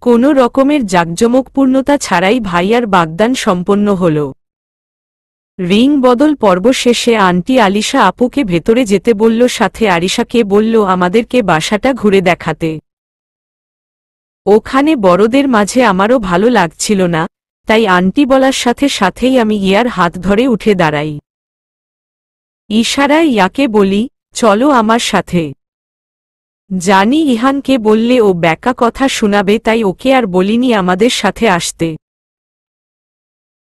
কোনো রকমের জাঁকজমকপূর্ণতা ছাড়াই ভাইয়ার বাগদান সম্পন্ন হল। রিং বদল পর্ব শেষে আন্টি আলিশা আপুকে ভেতরে যেতে বলল, সাথে আরিশাকে বলল আমাদেরকে বাসাটা ঘুরে দেখাতে। ওখানে বড়দের মাঝে আমারও ভালো লাগছিল না, তাই আন্টি বলার সাথে সাথেই আমি ইয়ার হাত ধরে উঠে দাঁড়াই। ইশারায় ইয়াকে বলি, চলো আমার সাথে। জানি ইহানকে বললে ও ব্যাকা কথা শোনাবে, তাই ওকে আর বলিনি আমাদের সাথে আসতে।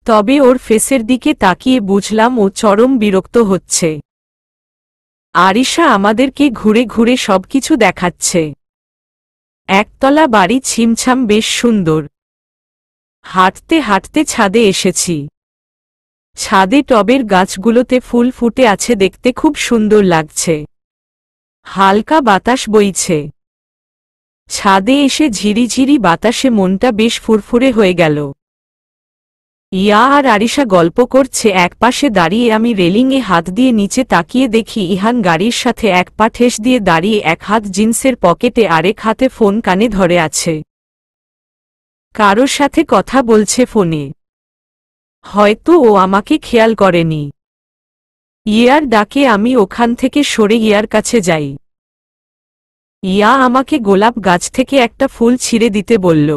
তবে ওর ফেসের দিকে তাকিয়ে বুঝলাম ও চরম বিরক্ত হচ্ছে। আরিশা আমাদেরকে ঘুরে ঘুরে সবকিছু দেখাচ্ছে। একতলা বাড়ি, ছিমছাম, বেশ সুন্দর। হাঁটতে হাঁটতে ছাদে এসেছি। ছাদে টবের গাছগুলোতে ফুল ফুটে আছে, দেখতে খুব সুন্দর লাগছে। হালকা বাতাস বইছে। ছাদে এসে ঝিরিঝিরি বাতাসে মনটা বেশ ফুরফুরে হয়ে গেল। ইয়া আর আরিশা গল্প করছে। একপাশে দাঁড়িয়ে আমি রেলিংয়ে হাত দিয়ে নিচে তাকিয়ে দেখি ইহান গাড়ির সাথে এক পা ঠেস দিয়ে দাঁড়িয়ে, এক হাত জিন্সের পকেটে, আরেক হাতে ফোন কানে ধরে আছে। কারোর সাথে কথা বলছে ফোনে। হয়তো ও আমাকে খেয়াল করেনি। ইয়ার ডাকে আমি ওখান থেকে সরে ইয়ার কাছে যাই। ইয়া আমাকে গোলাপ গাছ থেকে একটা ফুল ছিঁড়ে দিতে বলল।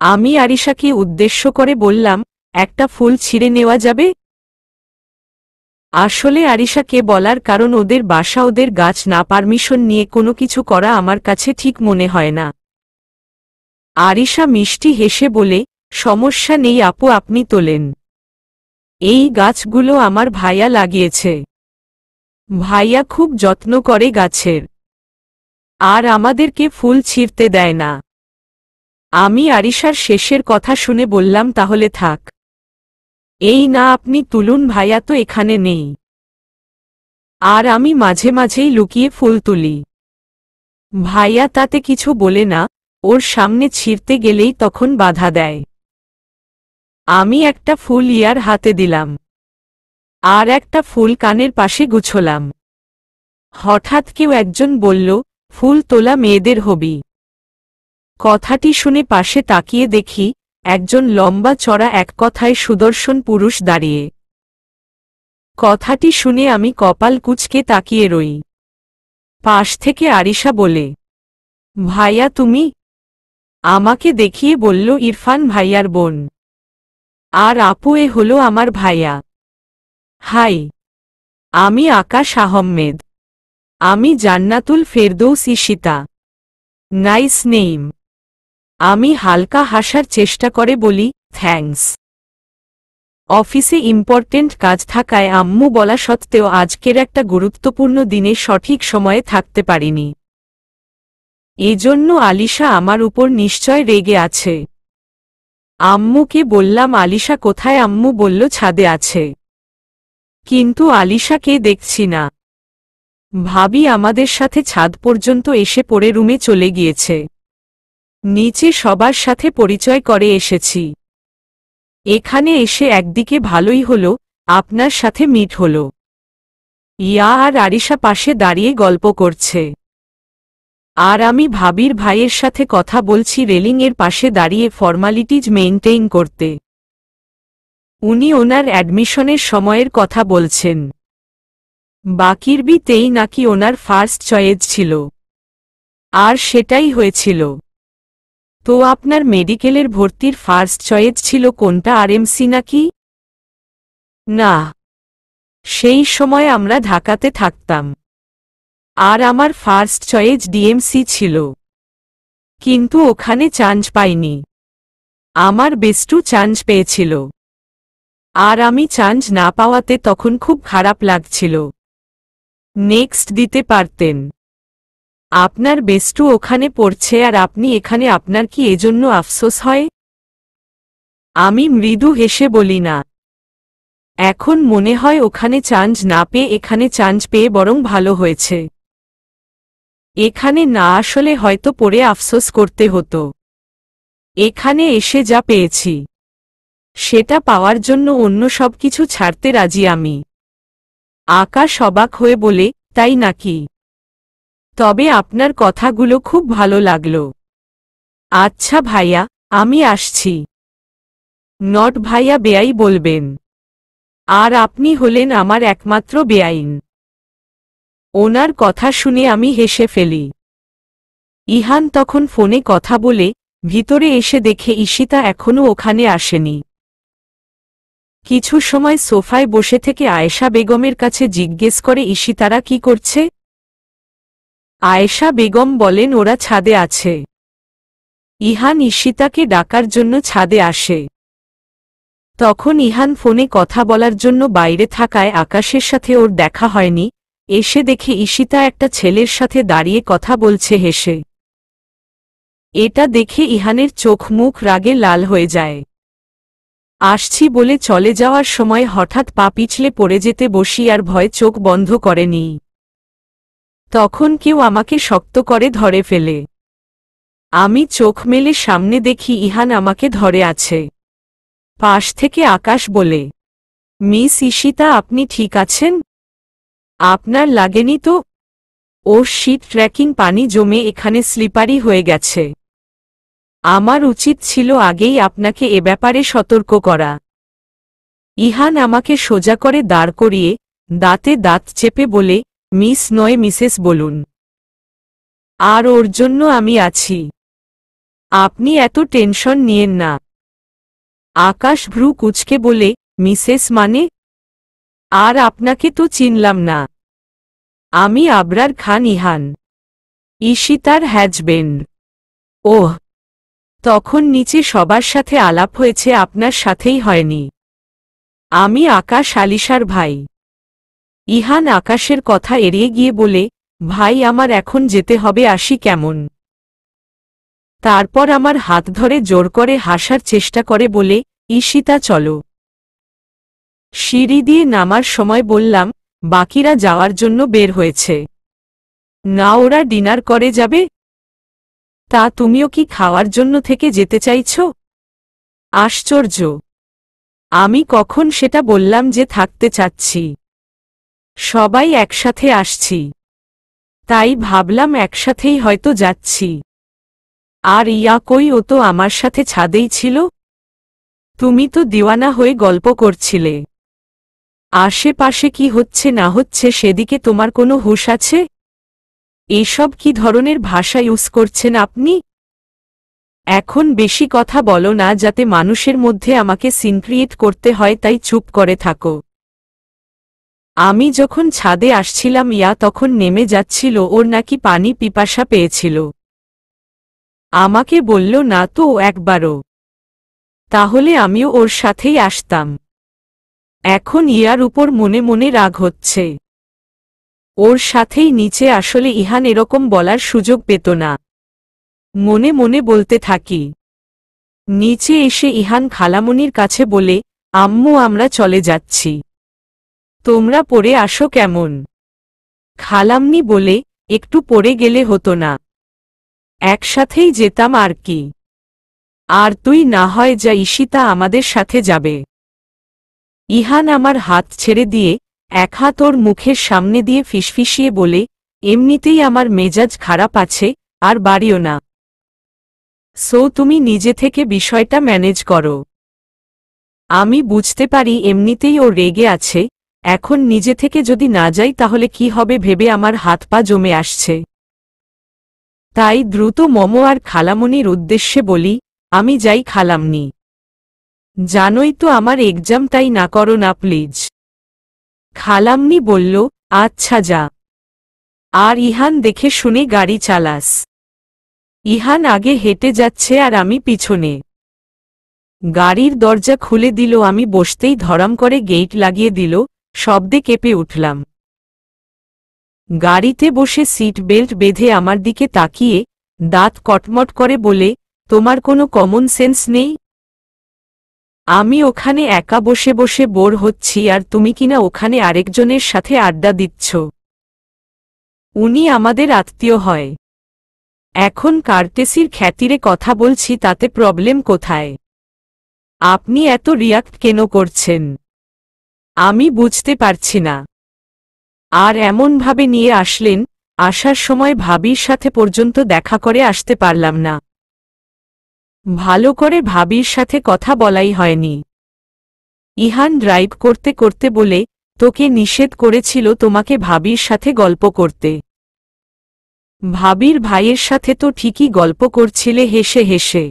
আমি আরিশাকে উদ্দেশ্য করে বললাম, একটা ফুল ছিঁড়ে নেওয়া যাবে? আসলে আরিশাকে বলার কারণ ওদের বাসা, ওদের গাছ, না পারমিশন নিয়ে কোনো কিছু করা আমার কাছে ঠিক মনে হয় না। আরিশা মিষ্টি হেসে বলে, সমস্যা নেই আপু, আপনি তোলেন। এই গাছগুলো আমার ভাইয়া লাগিয়েছে। ভাইয়া খুব যত্ন করে গাছের, আর আমাদেরকে ফুল ছিঁড়তে দেয় না। আমি আরিশার শেষের কথা শুনে বললাম, তাহলে থাক। এই না, আপনি তুলুন, ভাইয়া তো এখানে নেই। আর আমি মাঝে মাঝেই লুকিয়ে ফুল তুলি। ভাইয়া তাতে কিছু বলে না, ওর সামনে ছিঁড়তে গেলেই তখন বাধা দেয়। আমি একটা ফুল ইয়ার হাতে দিলাম, আর একটা ফুল কানের পাশে গুছোলাম। হঠাৎ কেউ একজন বলল, ফুল তোলা মেয়েদের হবি। কথাটি শুনে পাশে তাকিয়ে দেখি একজন লম্বা চড়া, এক কথায় সুদর্শন পুরুষ দাঁড়িয়ে। কথাটি শুনে আমি কপাল কুঁচকে তাকিয়ে রই। পাশ থেকে আরিশা বলে, ভাইয়া তুমি? আমাকে দেখিয়ে বলল, ইরফান ভাইয়ার বোন। আর আপু, এ হলো আমার ভাইয়া। হাই, আমি আকাশ আহমেদ। আমি জান্নাতুল ফেরদৌস ঈশিতা। Nice name. আমি হালকা হাসার চেষ্টা করে বলি, থ্যাঙ্কস। অফিসে ইম্পর্টেন্ট কাজ থাকায় আম্মু বলা সত্ত্বেও আজকের একটা গুরুত্বপূর্ণ দিনে সঠিক সময়ে থাকতে পারিনি। এজন্য আলিশা আমার উপর নিশ্চয় রেগে আছে। আম্মুকে বললাম, আলিশা কোথায়? আম্মু বলল, ছাদে আছে। কিন্তু আলিশাকে দেখছি না। ভাবি আমাদের সাথে ছাদ পর্যন্ত এসে পড়ে রুমে চলে গিয়েছে। নিচে সবার সাথে পরিচয় করে এসেছি। এখানে এসে একদিকে ভালোই হলো, আপনার সাথে মিট হলো। ইয়া আর আরিশা পাশে দাঁড়িয়ে গল্প করছে, আর আমি ভাবির ভাইয়ের সাথে কথা বলছি রেলিংয়ের পাশে দাঁড়িয়ে ফর্মালিটিজ মেইনটেইন করতে। উনি ওনার অ্যাডমিশনের সময়ের কথা বলছেন। বাকির বিতেই নাকি ওনার ফার্স্ট চয়েস ছিল, আর সেটাই হয়েছিল। তো আপনার মেডিকেলের ভর্তির ফার্স্ট চয়েস ছিল কোনটা, আরএমসি নাকি? না, সেই সময় আমরা ঢাকাতে থাকতাম, আর আমার ফার্স্ট চয়েস ডিএমসি ছিল। কিন্তু ওখানে চান্স পাইনি। আমার বেস্টু চান্স পেয়েছিল, আর আমি চান্স না পাওয়াতে তখন খুব খারাপ লাগছিল। নেক্সট দিতে পারতেন। আপনার বেস্টু ওখানে পড়ছে আর আপনি এখানে, আপনার কি এজন্য আফসোস হয়? আমি মৃদু হেসে বলি, না। এখন মনে হয় ওখানে চান্স না পেয়ে এখানে চান্স পেয়ে বরং ভালো হয়েছে। এখানে না আসলে হয়তো পড়ে আফসোস করতে হতো। এখানে এসে যা পেয়েছি, সেটা পাওয়ার জন্য অন্য সব কিছু ছাড়তে রাজি আমি। আকাশ অবাক হয়ে বলে, তাই নাকি? তবে আপনার কথাগুলো খুব ভালো লাগলো। আচ্ছা ভাইয়া, আমি আসছি। নট ভাইয়া বেয়াই বলবেন। আর আপনি হলেন আমার একমাত্র বেআইন। ওনার কথা শুনে আমি হেসে ফেলি। ইহান তখন ফোনে কথা বলে ভিতরে এসে দেখে ঈশিতা এখনও ওখানে আসেনি। কিছু সময় সোফায় বসে থেকে আয়েশা বেগমের কাছে জিজ্ঞেস করে ঈশিতারা কি করছে। আয়েশা বেগম বলেন ওরা ছাদে আছে। ইহান ঈশিতাকে ডাকার জন্য ছাদে আসে। তখন ইহান ফোনে কথা বলার জন্য বাইরে থাকায় আকাশের সাথে ওর দেখা হয়নি। এসে দেখে ঈশিতা একটা ছেলের সাথে দাঁড়িয়ে কথা বলছে হেসে। এটা দেখে ইহানের চোখ মুখ রাগে লাল হয়ে যায়। আসছি বলে চলে যাওয়ার সময় হঠাৎ পা পিছলে পড়ে যেতে বসি আর ভয় চোখ বন্ধ করেনি। তখন কেউ আমাকে শক্ত করে ধরে ফেলে। আমি চোখ মেলে সামনে দেখি ইহান আমাকে ধরে আছে। পাশ থেকে আকাশ বলে, মিস ঈশিতা আপনি ঠিক আছেন? আপনার লাগেনি তো? ওর শীত ট্র্যাকিং পানি জমে এখানে স্লিপারি হয়ে গেছে। আমার উচিত ছিল আগেই আপনাকে এ ব্যাপারে সতর্ক করা। ইহান আমাকে সোজা করে দাঁড় করিয়ে দাঁতে দাঁত চেপে বলে, মিস নয় মিসেস বলুন। আর ওর জন্য আমি আছি। আপনি এত টেনশন নিয়েন না। আকাশ ভ্রু কুঁচকে বলে, মিসেস মানে? আর আপনাকে তো চিনলাম না। আমি আবরার খান ইহান, ঈশিতার হ্যাজবেন্ড। ওহ, তখন নিচে সবার সাথে আলাপ হয়েছে, আপনার সাথেই হয়নি। আমি আকাশ আলিশার ভাই। ইহান আকাশের কথা এড়িয়ে গিয়ে বলে, ভাই আমার এখন যেতে হবে, আসি কেমন? তারপর আমার হাত ধরে জোর করে হাসার চেষ্টা করে বলে, ঈশিতা চলো। সিঁড়ি দিয়ে নামার সময় বললাম, বাকিরা যাওয়ার জন্য বের হয়েছে। না ওরা ডিনার করে যাবে? তা তুমিও কি খাওয়ার জন্য থেকে যেতে চাইছ? আশ্চর্য, আমি কখন সেটা বললাম যে থাকতে চাচ্ছি। সবাই একসাথে আসছি, তাই ভাবলাম একসাথেই হয়তো যাচ্ছি। আর ইয়া কই, ও তো আমার সাথে ছাদেই ছিল। তুমি তো দিওয়ানা হয়ে গল্প করছিলে। আশেপাশে কি হচ্ছে না হচ্ছে সেদিকে তোমার কোনো হুঁশ আছে? এসব কি ধরনের ভাষা ইউজ করছেন আপনি? এখন বেশি কথা বলো না, যাতে মানুষের মধ্যে আমাকে সিন ক্রিয়েট করতে হয়, তাই চুপ করে থাকো। আমি যখন ছাদে আসছিলাম ইয়া তখন নেমে যাচ্ছিল, ওর নাকি পানি পিপাসা পেয়েছিল। আমাকে বলল না তো একবারও। তাহলে আমিও ওর সাথেই আসতাম। এখন ইয়ার উপর মনে মনে রাগ হচ্ছে। ওর সাথেই নিচে আসলে ইহান এরকম বলার সুযোগ পেত না। মনে মনে বলতে থাকি। নিচে এসে ইহান খালামণির কাছে বলে, আম্মু আমরা চলে যাচ্ছি, তোমরা পড়ে আসো কেমন? খালাম্নি বলে, একটু পড়ে গেলে হতো না, একসাথেই যেতাম আর কি। আর তুই না হয় যা, ঈশিতা আমাদের সাথে যাবে। ইহান আমার হাত ছেড়ে দিয়ে এক হাত ওর মুখের সামনে দিয়ে ফিসফিসিয়ে বলে, এমনিতেই আমার মেজাজ খারাপ আছে, আর বাড়িও না। সো তুমি নিজে থেকে বিষয়টা ম্যানেজ করো। আমি বুঝতে পারি এমনিতেই ও রেগে আছে, এখন নিজে থেকে যদি না যাই তাহলে কি হবে ভেবে আমার হাত পা জমে আসছে। তাই দ্রুত মমো আর খালামণির উদ্দেশ্যে বলি, আমি যাই খালামনি। জানোই তো আমার এক্সাম, তাই না করো না প্লিজ। খালামনি বলল, আচ্ছা যা। আর ইহান দেখে শুনে গাড়ি চালাস। ইহান আগে হেঁটে যাচ্ছে আর আমি পিছনে। গাড়ির দরজা খুলে দিল, আমি বসতেই ধরাম করে গেট লাগিয়ে দিল, শব্দে কেঁপে উঠলাম। গাড়িতে বসে সিট বেল্ট বেঁধে আমার দিকে তাকিয়ে দাঁত কটমট করে বলে, তোমার কোনো কমন সেন্স নেই? আমি ওখানে একা বসে বসে বোর হচ্ছি, আর তুমি কিনা ওখানে আরেকজনের সাথে আড্ডা দিচ্ছ। উনি আমাদের আত্মীয় হয়। এখন কার্টেসির খ্যাতিরে কথা বলছি, তাতে প্রবলেম কোথায়? আপনি এত রিয়াক্ট কেন করছেন? আমি বুঝতে পারছি না। আর এমনভাবে নিয়ে আসলেন, আসার সময় ভাবির সাথে পর্যন্ত দেখা করে আসতে পারলাম না। ভালো করে ভাবির সাথে কথা বলাই হয়নি। ইহান ড্রাইভ করতে করতে বলে, তোকে নিষেধ করেছিল তোমাকে ভাবির সাথে গল্প করতে। ভাবির ভাইয়ের সাথে তো ঠিকই গল্প করছিলে হেসে হেসে।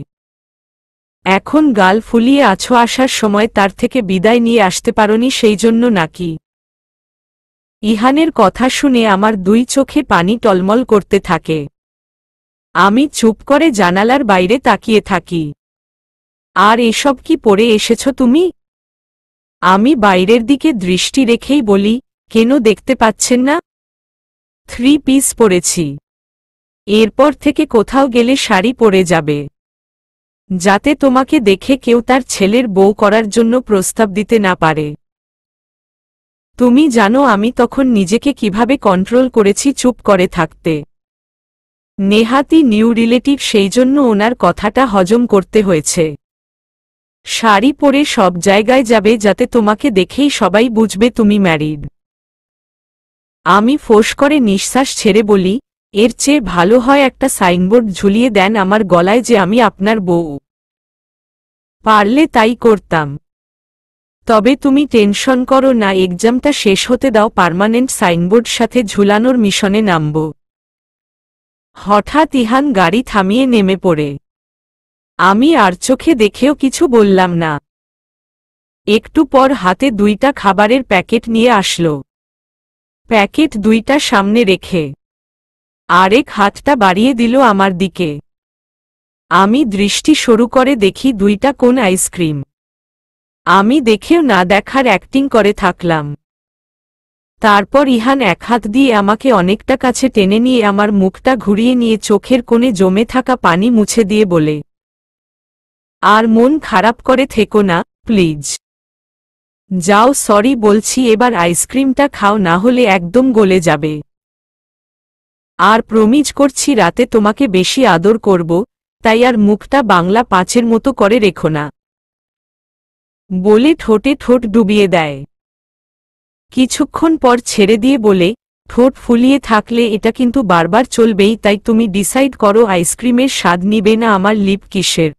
এখন গাল ফুলিয়ে আছো, আসার সময় তার থেকে বিদায় নিয়ে আসতে পারোনি সেই জন্য নাকি? ইহানের কথা শুনে আমার দুই চোখে পানি টলমল করতে থাকে। আমি চুপ করে জানালার বাইরে তাকিয়ে থাকি। আর এসব কি পরে এসেছ তুমি? আমি বাইরের দিকে দৃষ্টি রেখেই বলি, কেন দেখতে পাচ্ছেন না? 3 পিস পরেছি। এরপর থেকে কোথাও গেলে শাড়ি পরে যাবে, যাতে তোমাকে দেখে কেউ তার ছেলের বউ করার জন্য প্রস্তাব দিতে না পারে। তুমি জানো আমি তখন নিজেকে কিভাবে কন্ট্রোল করেছি চুপ করে থাকতে। নেহাতি নিউ রিলেটিভ, সেই জন্য ওনার কথাটা হজম করতে হয়েছে। শাড়ি পরে সব জায়গায় যাবে যাতে তোমাকে দেখেই সবাই বুঝবে তুমি ম্যারিড। আমি ফোঁস করে নিঃশ্বাস ছেড়ে বলি, এর চেয়ে ভালো হয় একটা সাইনবোর্ড ঝুলিয়ে দেন আমার গলায় যে আমি আপনার বউ। পারলে তাই করতাম। তবে তুমি টেনশন করো না, এক্সামটা শেষ হতে দাও, পার্মানেন্ট সাইনবোর্ড সাথে ঝুলানোর মিশনে নামব। হঠাৎ ইহান গাড়ি থামিয়ে নেমে পড়ে। আমি আর চোখে দেখেও কিছু বললাম না। একটু পর হাতে 2টা খাবারের প্যাকেট নিয়ে আসলো। প্যাকেট 2টা সামনে রেখে আরেক হাতটা বাড়িয়ে দিল আমার দিকে। আমি দৃষ্টি সরু করে দেখি 2টা কোন আইসক্রিম। আমি দেখেও না দেখার অ্যাক্টিং করে থাকলাম। তারপর ইহান এক হাত দিয়ে আমাকে অনেকটা কাছে টেনে নিয়ে আমার মুখটা ঘুরিয়ে নিয়ে চোখের কোণে জমে থাকা পানি মুছে দিয়ে বলে, আর মন খারাপ করে থেকো না প্লিজ। যাও, সরি বলছি, এবার আইসক্রিমটা খাও, না হলে একদম গলে যাবে। আর প্রমিজ করছি রাতে তোমাকে বেশি আদর করব, তাই আর মুখটা বাংলা 5-এর মতো করে রেখো না। বলে ঠোঁটে ঠোঁট ডুবিয়ে দেয়। কিছুক্ষণ পর ছেড়ে দিয়ে বলে, ঠোঁট ফুলিয়ে থাকলে এটা কিন্তু বারবার চলবেই, তাই তুমি ডিসাইড করো আইসক্রিমের স্বাদ নিবে না আমার লিপ কিসের।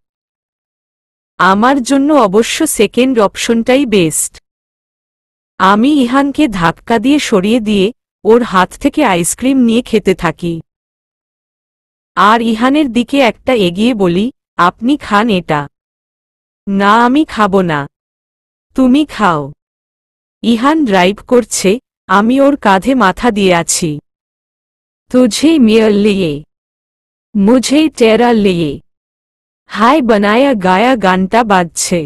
আমার জন্য অবশ্য সেকেন্ড অপশনটাই বেস্ট। আমি ইহানকে ধাক্কা দিয়ে সরিয়ে দিয়ে ওর হাত থেকে আইসক্রিম নিয়ে খেতে থাকি। আর ইহানের দিকে একটা এগিয়ে বলি, আপনি খান এটা। না, আমি খাবো না, তুমি খাও। ইহান ড্রাইভ করছে, আমি ওর কাঁধে মাথা দিয়ে আছি। তুঝে মেয়ের লিয়ে মুঝে টেরা লিয়ে হায় বানায়া গায়া গানটা বাজছে।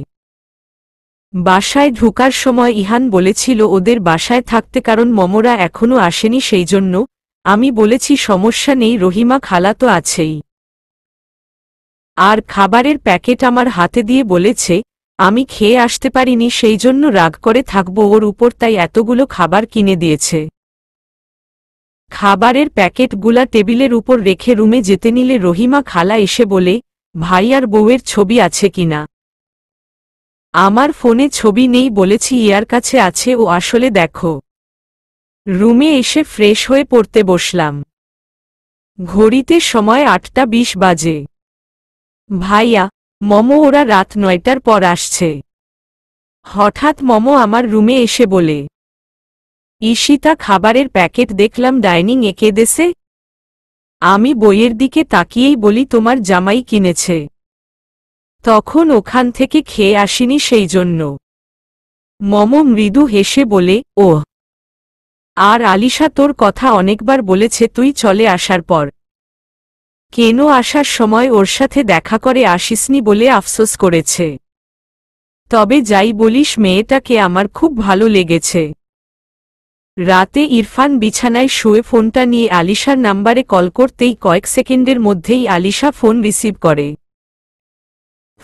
বাসায় ঢোকার সময় ইহান বলেছিল ওদের বাসায় থাকতে, কারণ মমরা এখনো আসেনি সেই জন্য। আমি বলেছি সমস্যা নেই, রহিমা খালা তো আছেই। আর খাবারের প্যাকেট আমার হাতে দিয়ে বলেছে আমি খেয়ে আসতে পারিনি সেই জন্য রাগ করে থাকবো ওর উপর, তাই এতগুলো খাবার কিনে দিয়েছে। খাবারের প্যাকেটগুলা টেবিলের উপর রেখে রুমে যেতে নিলে রহিমা খালা এসে বলে, ভাই আর বউয়ের ছবি আছে কিনা? আমার ফোনে ছবি নেই বলেছি, ইয়ার কাছে আছে, ও আসলে দেখো। রুমে এসে ফ্রেশ হয়ে পড়তে বসলাম। ঘড়িতে সময় 8টা 20 বাজে। ভাইয়া, মমো ওরা রাত 9টার পর আসছে। হঠাৎ মমো আমার রুমে এসে বলে, ঈশিতা খাবারের প্যাকেট দেখলাম ডাইনিং একে দেশে। আমি বইয়ের দিকে তাকিয়েই বলি, তোমার জামাই কিনেছে। তখন ওখান থেকে খেয়ে আসিনি সেই জন্য। মমো মৃদু হেসে বলে, ওহ। আর আলিশা তোর কথা অনেকবার বলেছে তুই চলে আসার পর কেন আসার সময় ওর সাথে দেখা করে আসিসনি বলে আফসোস করেছে। তবে যাই বলিস, মেয়েটাকে আমার খুব ভালো লেগেছে। রাতে ইরফান বিছানায় শুয়ে ফোনটা নিয়ে আলিশার নাম্বারে কল করতেই কয়েক সেকেন্ডের মধ্যেই আলিশা ফোন রিসিভ করে।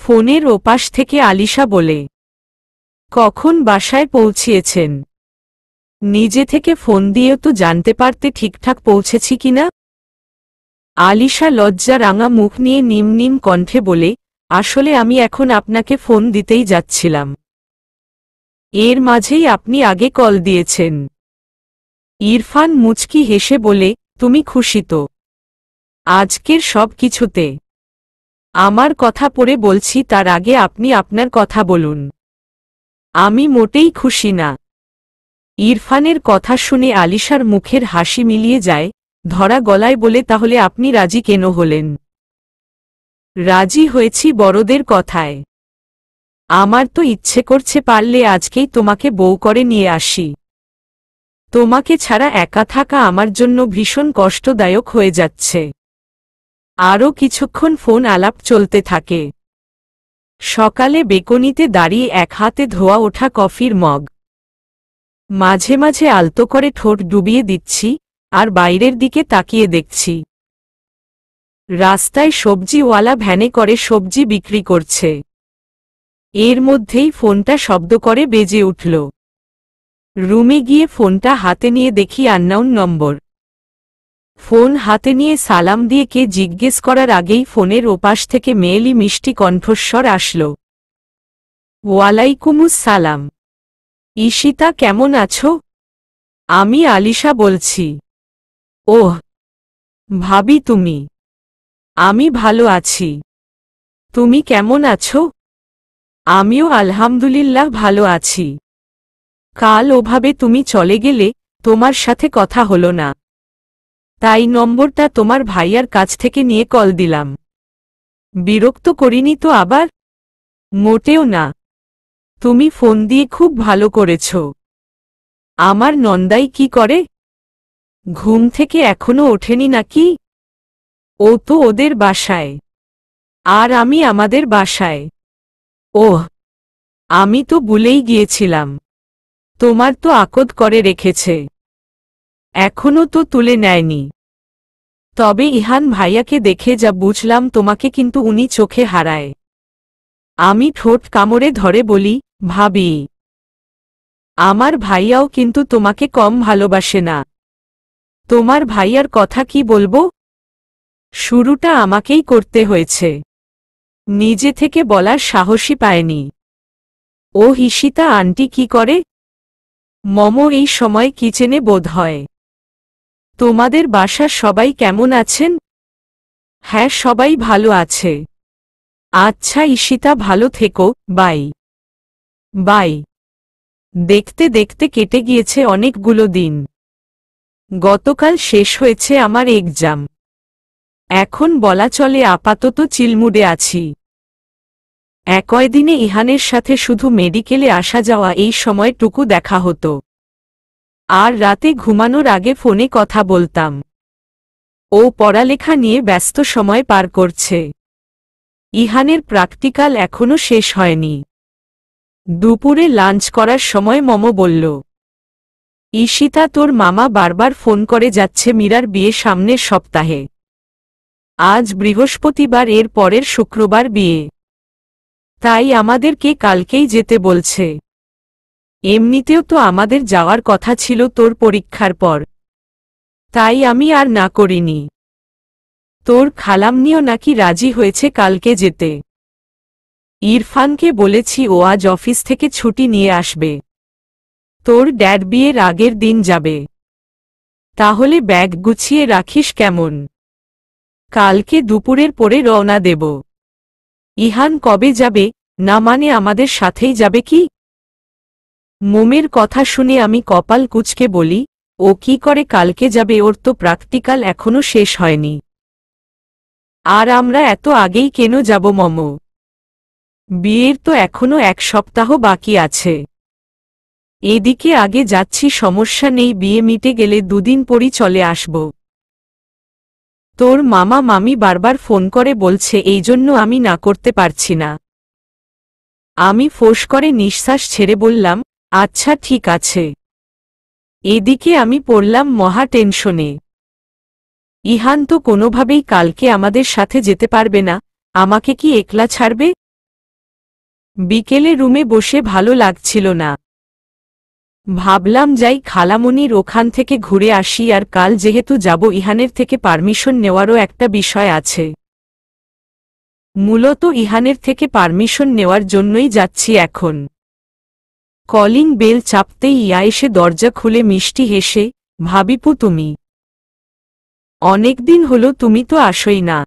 ফোনের ওপাশ থেকে আলিশা বলে, কখন বাসায় পৌঁছিয়েছেন? নিজে থেকে ফোন দিয়েও তো জানতে পারতে ঠিকঠাক পৌঁছেছি কিনা। আলিশা লজ্জা রাঙা মুখ নিয়ে নিম কণ্ঠে বলে, আসলে আমি এখন আপনাকে ফোন দিতেই যাচ্ছিলাম। এর মাঝেই আপনি আগে কল দিয়েছেন। ইরফান মুচকি হেসে বলে, তুমি খুশি তো আজকের সব কিছুতে? আমার কথা পড়ে বলছি, তার আগে আপনি আপনার কথা বলুন। আমি মোটেই খুশি না। ইরফানের কথা শুনে আলিশার মুখের হাসি মিলিয়ে যায়, ধরা গলায় বলে, তাহলে আপনি রাজি কেন হলেন? রাজি হয়েছি বড়দের কথায়। আমার তো ইচ্ছে করছে পারলে আজকেই তোমাকে বউ করে নিয়ে আসি। তোমাকে ছাড়া একা থাকা আমার জন্য ভীষণ কষ্টদায়ক হয়ে যাচ্ছে। আরও কিছুক্ষণ ফোন আলাপ চলতে থাকে। সকালে বেকনিতে দাঁড়িয়ে এক হাতে ধোয়া ওঠা কফির মগ, মাঝে মাঝে আলতো করে ঠোঁট ডুবিয়ে দিচ্ছি আর বাইরের দিকে তাকিয়ে দেখছি। রাস্তায় সবজিওয়ালা ভ্যানে করে সবজি বিক্রি করছে। এর মধ্যেই ফোনটা শব্দ করে বেজে উঠল। রুমে গিয়ে ফোনটা হাতে নিয়ে দেখি আননোন নম্বর। ফোন হাতে নিয়ে সালাম দিয়ে কে জিজ্ঞেস করার আগেই ফোনের ওপাশ থেকে মেয়েলি মিষ্টি কণ্ঠস্বর আসল। ওয়ালাইকুমুস সালাম। ঈশিতা, কেমন আছো? আমি আলিশা বলছি। ওহ ভাবি, তুমি? আমি ভালো আছি। তুমি কেমন আছো? আমিও আলহামদুলিল্লাহ ভালো আছি। কাল ওভাবে তুমি চলে গেলে, তোমার সাথে কথা হলো না, তাই নম্বরটা তোমার ভাইয়ার কাছ থেকে নিয়ে কল দিলাম। বিরক্ত করিনি তো আবার? মোটেও না। তুমি ফোন দিয়ে খুব ভালো করেছ। আমার নন্দাই কি করে? ঘুম থেকে এখনো ওঠেনি নাকি? ও তো ওদের বাসায়, আর আমি আমাদের বাসায়। ওহ, আমি তো ভুলেই গিয়েছিলাম। তোমার তো আকদ করে রেখেছে, এখনো তো তুলে নেয়নি। তবে ইহান ভাইয়াকে দেখে যা বুঝলাম, তোমাকে কিন্তু উনি চোখে হারায়। আমি ঠোঁট কামড়ে ধরে বলি, ভাবি, আমার ভাইয়াও কিন্তু তোমাকে কম ভালোবাসে না। তোমার ভাইয়ার কথা কি বলবো? শুরুটা আমাকেই করতে হয়েছে, নিজে থেকে বলার সাহসই পায়নি। ও ঈশিতা আন্টি কি করে? মমো এই সময় কিচেনে বোধ হয়। তোমাদের বাসার সবাই কেমন আছেন? হ্যাঁ, সবাই ভালো আছে। আচ্ছা ঈশিতা, ভালো থেকো, বাই বাই। দেখতে দেখতে কেটে গিয়েছে অনেকগুলো দিন। গতকাল শেষ হয়েছে আমার এক্সাম। এখন বলা চলে আপাতত চিলমুডে আছি। একদিনে ইহানের সাথে শুধু মেডিকেলে আসা যাওয়া, এই সময়টুকু দেখা হতো। আর রাতে ঘুমানোর আগে ফোনে কথা বলতাম। ও পড়ালেখা নিয়ে ব্যস্ত সময় পার করছে। ইহানের প্র্যাকটিক্যাল এখনো শেষ হয়নি। দুপুরে লাঞ্চ করার সময় মমো বলল, ঈশিতা, তোর মামা বারবার ফোন করে যাচ্ছে মীরার বিয়ে সামনের সপ্তাহে। আজ বৃহস্পতিবার, এর পরের শুক্রবার বিয়ে। তাই আমাদেরকে কালকেই যেতে বলছে। এমনিতেও তো আমাদের যাওয়ার কথা ছিল তোর পরীক্ষার পর, তাই আমি আর না করিনি। তোর খালাম্নিও নাকি রাজি হয়েছে কালকে যেতে। ইরফানকে বলেছি ও আজ অফিস থেকে ছুটি নিয়ে আসবে। তোর ড্যাড বিয়ের আগের দিন যাবে। তাহলে ব্যাগ গুছিয়ে রাখিস কেমন? কালকে দুপুরের পরে রওনা দেব। ইহান কবে যাবে? না মানে আমাদের সাথেই যাবে কি? মোমের কথা শুনে আমি কপাল কুঁচকে বলি, ও কি করে কালকে যাবে? ওর তো প্র্যাকটিক্যাল এখনো শেষ হয়নি। আর আমরা এত আগেই কেন যাব মমো? বিয়ের তো এখনো এক সপ্তাহ বাকি আছে। এদিকে আগে যাচ্ছি, সমস্যা নেই, বিয়ে মিটে গেলে দুদিন পরই চলে আসব। তোর মামা মামি বারবার ফোন করে বলছে, এই জন্য আমি না করতে পারছি না। আমি ফোঁস করে নিঃশ্বাস ছেড়ে বললাম, আচ্ছা ঠিক আছে। এদিকে আমি পড়লাম মহা টেনশনে। ইহান তো কোনোভাবেই কালকে আমাদের সাথে যেতে পারবে না, আমাকে কি একলা ছাড়বে? বিকেলে রুমে বসে ভালো লাগছিল না। ভাবলাম যাই খালামণির ওখান থেকে ঘুরে আসি, আর কাল যেহেতু যাব, ইহানের থেকে পারমিশন নেওয়ারও একটা বিষয় আছে। মূলত ইহানের থেকে পারমিশন নেওয়ার জন্যই যাচ্ছি এখন। কলিং বেল চাপতেই ইয়া এসে দরজা খুলে মিষ্টি হেসে, ভাবিপু তুমি? অনেকদিন হলো, তুমি তো আসোই না।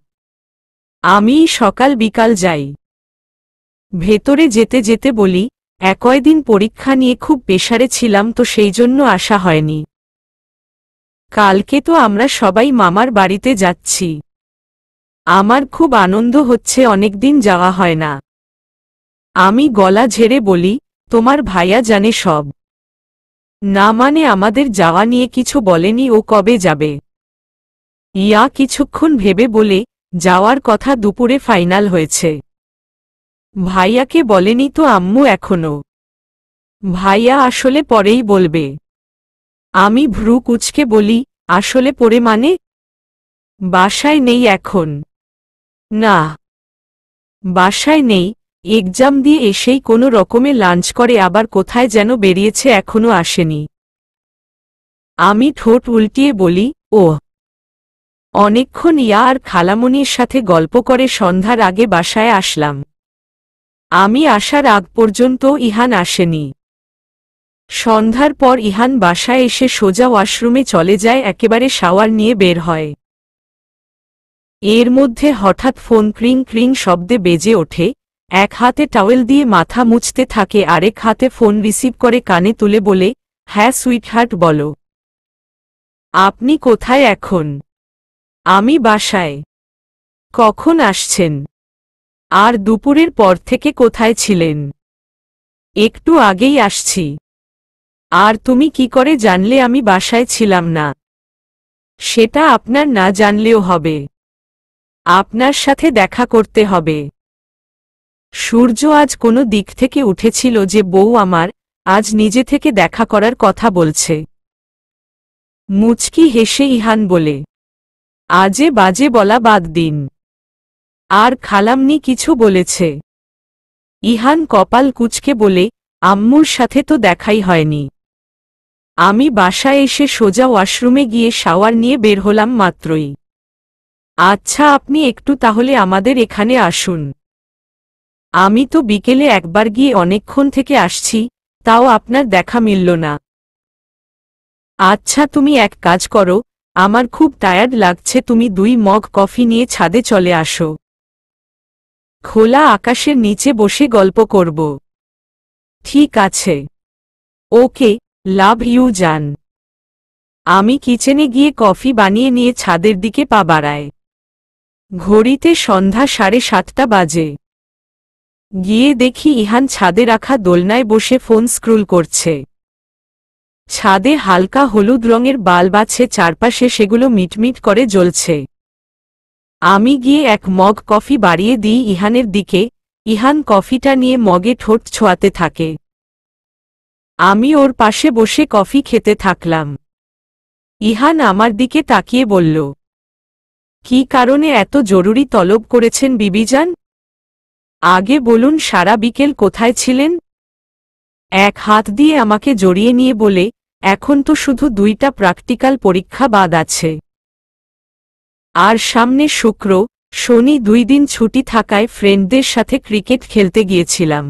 আমি সকাল বিকাল যাই। ভেতরে যেতে যেতে বলি, কয়দিন পরীক্ষা নিয়ে খুব প্রেসারে ছিলাম তো সেই জন্য আসা হয়নি। কালকে তো আমরা সবাই মামার বাড়িতে যাচ্ছি। আমার খুব আনন্দ হচ্ছে, অনেকদিন যাওয়া হয় না। আমি গলা ঝেড়ে বলি, তোমার ভাইয়া জানে সব? না মানে আমাদের যাওয়া নিয়ে কিছু বলেনি, ও কবে যাবে? ইয়া কিছুক্ষণ ভেবে বলে, যাওয়ার কথা দুপুরে ফাইনাল হয়েছে। ভাইয়াকে বলেনি তো আম্মু এখনো? ভাইয়া আসলে পরেই বলবে। আমি ভ্রু কুঁচকে বলি, আসলে পরে মানে? বাসায় নেই এখন। না, বাসায় নেই, এক্সাম দিয়ে এসেই কোনো রকমে লাঞ্চ করে আবার কোথায় যেন বেরিয়েছে, এখনো আসেনি। আমি ঠোঁট উল্টিয়ে বলি, ও। অনেকক্ষণ ইয়া আর খালামণির সাথে গল্প করে সন্ধ্যার আগে বাসায় আসলাম। আমি আসার আগ পর্যন্ত ইহান আসেনি। সন্ধ্যার পর ইহান বাসায় এসে সোজা ওয়াশরুমে চলে যায়, একেবারে শাওয়ার নিয়ে বের হয়। এর মধ্যে হঠাৎ ফোন ক্রিং ক্রিং শব্দে বেজে ওঠে। এক হাতে টাওয়েল দিয়ে মাথা মুছতে থাকে, আরেক হাতে ফোন রিসিভ করে কানে তুলে বলে, হ্যাঁ সুইটহার্ট বলো। আপনি কোথায় এখন? আমি বাসায়। কখন আসছেন? আর দুপুরের পর থেকে কোথায় ছিলেন? একটু আগেই আসছি। আর তুমি কি করে জানলে আমি বাসায় ছিলাম না? সেটা আপনার না জানলেও হবে। আপনার সাথে দেখা করতে হবে। সূর্য আজ কোনো দিক থেকে উঠেছিল যে বউ আমার আজ নিজে থেকে দেখা করার কথা বলছে। মুচকি হেসে ইহান বলে, আজে বাজে বলা বাদ দিন। আর খালামনি কিছু বলেছে? ইহান কপাল কুঁচকে বলে, আম্মুর সাথে তো দেখাই হয়নি। আমি বাসায় এসে সোজা ওয়াশরুমে গিয়ে শাওয়ার নিয়ে বের হলাম মাত্রই। আচ্ছা আপনি একটু তাহলে আমাদের এখানে আসুন। আমি তো বিকেলে একবার গিয়ে অনেকক্ষণ থেকে আসছি, তাও আপনার দেখা মিলল না। আচ্ছা তুমি এক কাজ করো, আমার খুব টায়ার্ড লাগছে, তুমি 2 মগ কফি নিয়ে ছাদে চলে আসো। খোলা আকাশের নিচে বসে গল্প করব। ঠিক আছে। ওকে, লাভ ইউ জান। আমি কিচেনে গিয়ে কফি বানিয়ে নিয়ে ছাদের দিকে পা বাড়ায়। ঘড়িতে সন্ধ্যা 7:30 বাজে। গিয়ে দেখি ইহান ছাদে রাখা দোলনায় বসে ফোন স্ক্রুল করছে। ছাদে হালকা হলুদ রঙের বাল্ব আছে চারপাশে, সেগুলো মিটমিট করে জ্বলছে। আমি গিয়ে 1 মগ কফি বাড়িয়ে দিই ইহানের দিকে। ইহান কফিটা নিয়ে মগে ঠোঁট ছোঁয়াতে থাকে। আমি ওর পাশে বসে কফি খেতে থাকলাম। ইহান আমার দিকে তাকিয়ে বলল, কি কারণে এত জরুরি তলব করেছেন বিবিজান? আগে বলুন সারা বিকেল কোথায় ছিলেন? এক হাত দিয়ে আমাকে জড়িয়ে নিয়ে বলে, এখন তো শুধু 2টা প্র্যাকটিক্যাল পরীক্ষা বাদ আছে। আর সামনে শুক্র শনি 2 দিন ছুটি থাকায় ফ্রেন্ডদের সাথে ক্রিকেট খেলতে গিয়েছিলাম।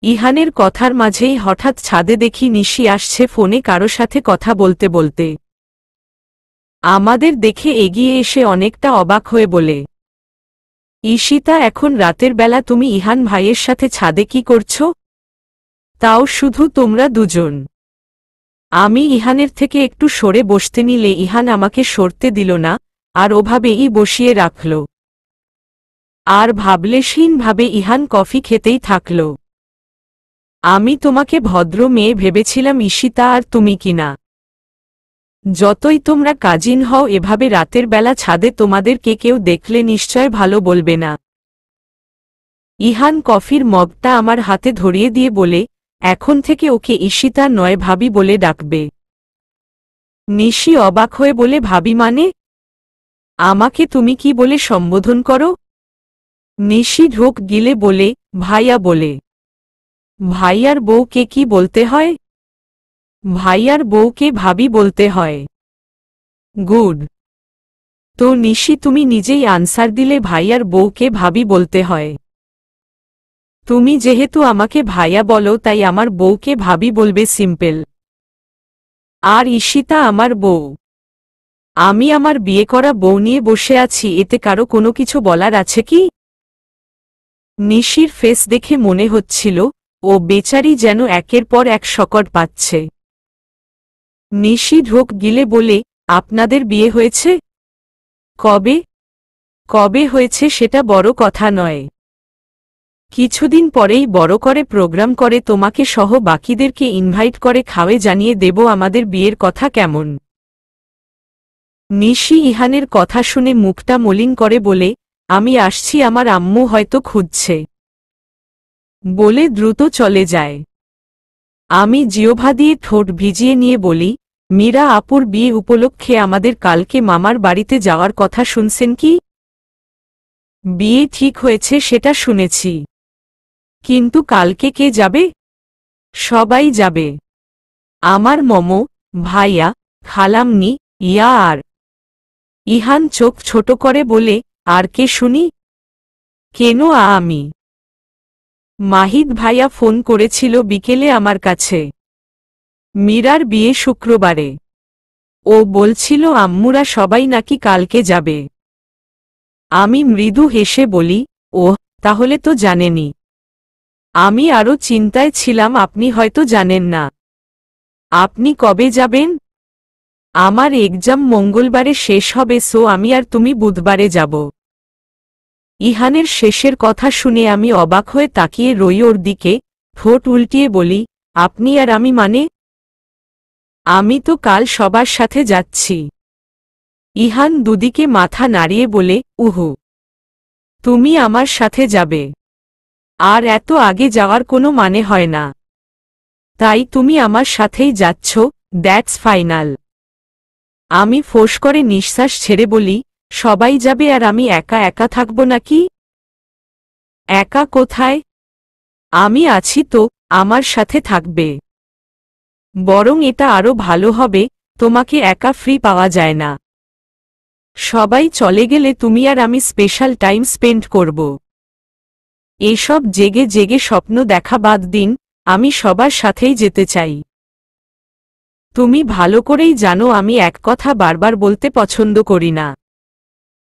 ইহানের কথার মাঝেই হঠাৎ ছাদে দেখি নিশি আসছে ফোনে কারো সাথে কথা বলতে বলতে। আমাদের দেখে এগিয়ে এসে অনেকটা অবাক হয়ে বলে, ঈশিতা এখন রাতের বেলা তুমি ইহান ভাইয়ের সাথে ছাদে কি করছো? তাও শুধু তোমরা দুজন? আমি ইহানের থেকে একটু সরে বসতে নিলে ইহান আমাকে সরতে দিল না, আর ওভাবেই বসিয়ে রাখল। আর ভাবলেশহীনভাবে ইহান কফি খেতেই থাকল। আমি তোমাকে ভদ্র মেয়ে ভেবেছিলাম ঈশিতা, আর তুমি কিনা। যতই তোমরা কাজিন হও, এভাবে রাতের বেলা ছাদে তোমাদেরকে কেউ দেখলে নিশ্চয় ভালো বলবে না। ইহান কফির মগটা আমার হাতে ধরিয়ে দিয়ে বলে, এখন থেকে ওকে ঈশিতা নয় ভাবি বলে ডাকবে। নিশি অবাক হয়ে বলে, ভাবি মানে? আমাকে তুমি কি বলে সম্বোধন করো? নিশি ঢোক গিলে বলে, ভাইয়া বলে। ভাইয়ার বউকে কি বলতে হয়? ভাইয়ার বউকে ভাবি বলতে হয়। গুড। তো নিশি তুমি নিজেই আনসার দিলে, ভাইয়ার বউকে ভাবি বলতে হয়। তুমি যেহেতু আমাকে ভাইয়া বলো, তাই আমার বউকে ভাবি বলবে, সিম্পল। আর ঈশিতা আমার বউ। আমি আমার বিয়ে করা বউ নিয়ে বসে আছি, এতে কারো কোনো কিছু বলার আছে কি? নিশির ফেস দেখে মনে হচ্ছিল ও বেচারি যেন একের পর এক শকট পাচ্ছে। নিশি ঢোক গিলে বলে, আপনাদের বিয়ে হয়েছে? কবে? কবে হয়েছে সেটা বড় কথা নয়। কিছুদিন পরেই বড় করে প্রোগ্রাম করে তোমাকে সহ বাকিদেরকে ইনভাইট করে খাওয়ে জানিয়ে দেব আমাদের বিয়ের কথা কেমন। নিশি ইহানের কথা শুনে মুখটা মলিন করে বলে, আমি আসছি, আমার আম্মু হয়তো খুঁজছে, বলে দ্রুত চলে যায়। আমি জিহ্বা দিয়ে ঠোঁট ভিজিয়ে নিয়ে বলি, মীরা আপুর বিয়ে উপলক্ষে আমাদের কালকে মামার বাড়িতে যাওয়ার কথা শুনছেন কি? বিয়ে ঠিক হয়েছে সেটা শুনেছি, কিন্তু কালকে কে যাবে? সবাই যাবে। আমার মমো, ভাইয়া, খালামনি, ইয়া আর। ইহান চোখ ছোট করে বলে, আর কে শুনি? কেন আমি? মাহিদ ভাইয়া ফোন করেছিল বিকেলে আমার কাছে। মীরার বিয়ে শুক্রবারে। ও বলছিল আম্মুরা সবাই নাকি কালকে যাবে। আমি মৃদু হেসে বলি, ওহ, তাহলে তো জানেনি। আমি আরও চিন্তায় ছিলাম আপনি হয়তো জানেন না। আপনি কবে যাবেন? আমার এক্সাম মঙ্গলবারে শেষ হবে, সো আমি আর তুমি বুধবারে যাব। ইহানের শেষের কথা শুনে আমি অবাক হয়ে তাকিয়ে রই ওর দিকে, ঠোঁট উল্টিয়ে বলি, আপনি আর আমি মানে? আমি তো কাল সবার সাথে যাচ্ছি। ইহান দুদিকে মাথা নাড়িয়ে বলে, উহু, তুমি আমার সাথে যাবে। আর এত আগে যাওয়ার কোনো মানে হয় না। তাই তুমি আমার সাথেই যাচ্ছ, দ্যাটস ফাইনাল। আমি ফোঁস করে নিঃশ্বাস ছেড়ে বলি, সবাই যাবে আর আমি একা একা থাকব নাকি? একা কোথায়? আমি আছি তো, আমার সাথে থাকবে। বরং এটা আরও ভালো হবে, তোমাকে একা ফ্রি পাওয়া যায় না। সবাই চলে গেলে তুমি আর আমি স্পেশাল টাইম স্পেন্ড করব। এসব জেগে জেগে স্বপ্ন দেখা বাদ দিন, আমি সবার সাথেই যেতে চাই। তুমি ভালো করেই জানো আমি এক কথা বারবার বলতে পছন্দ করি না।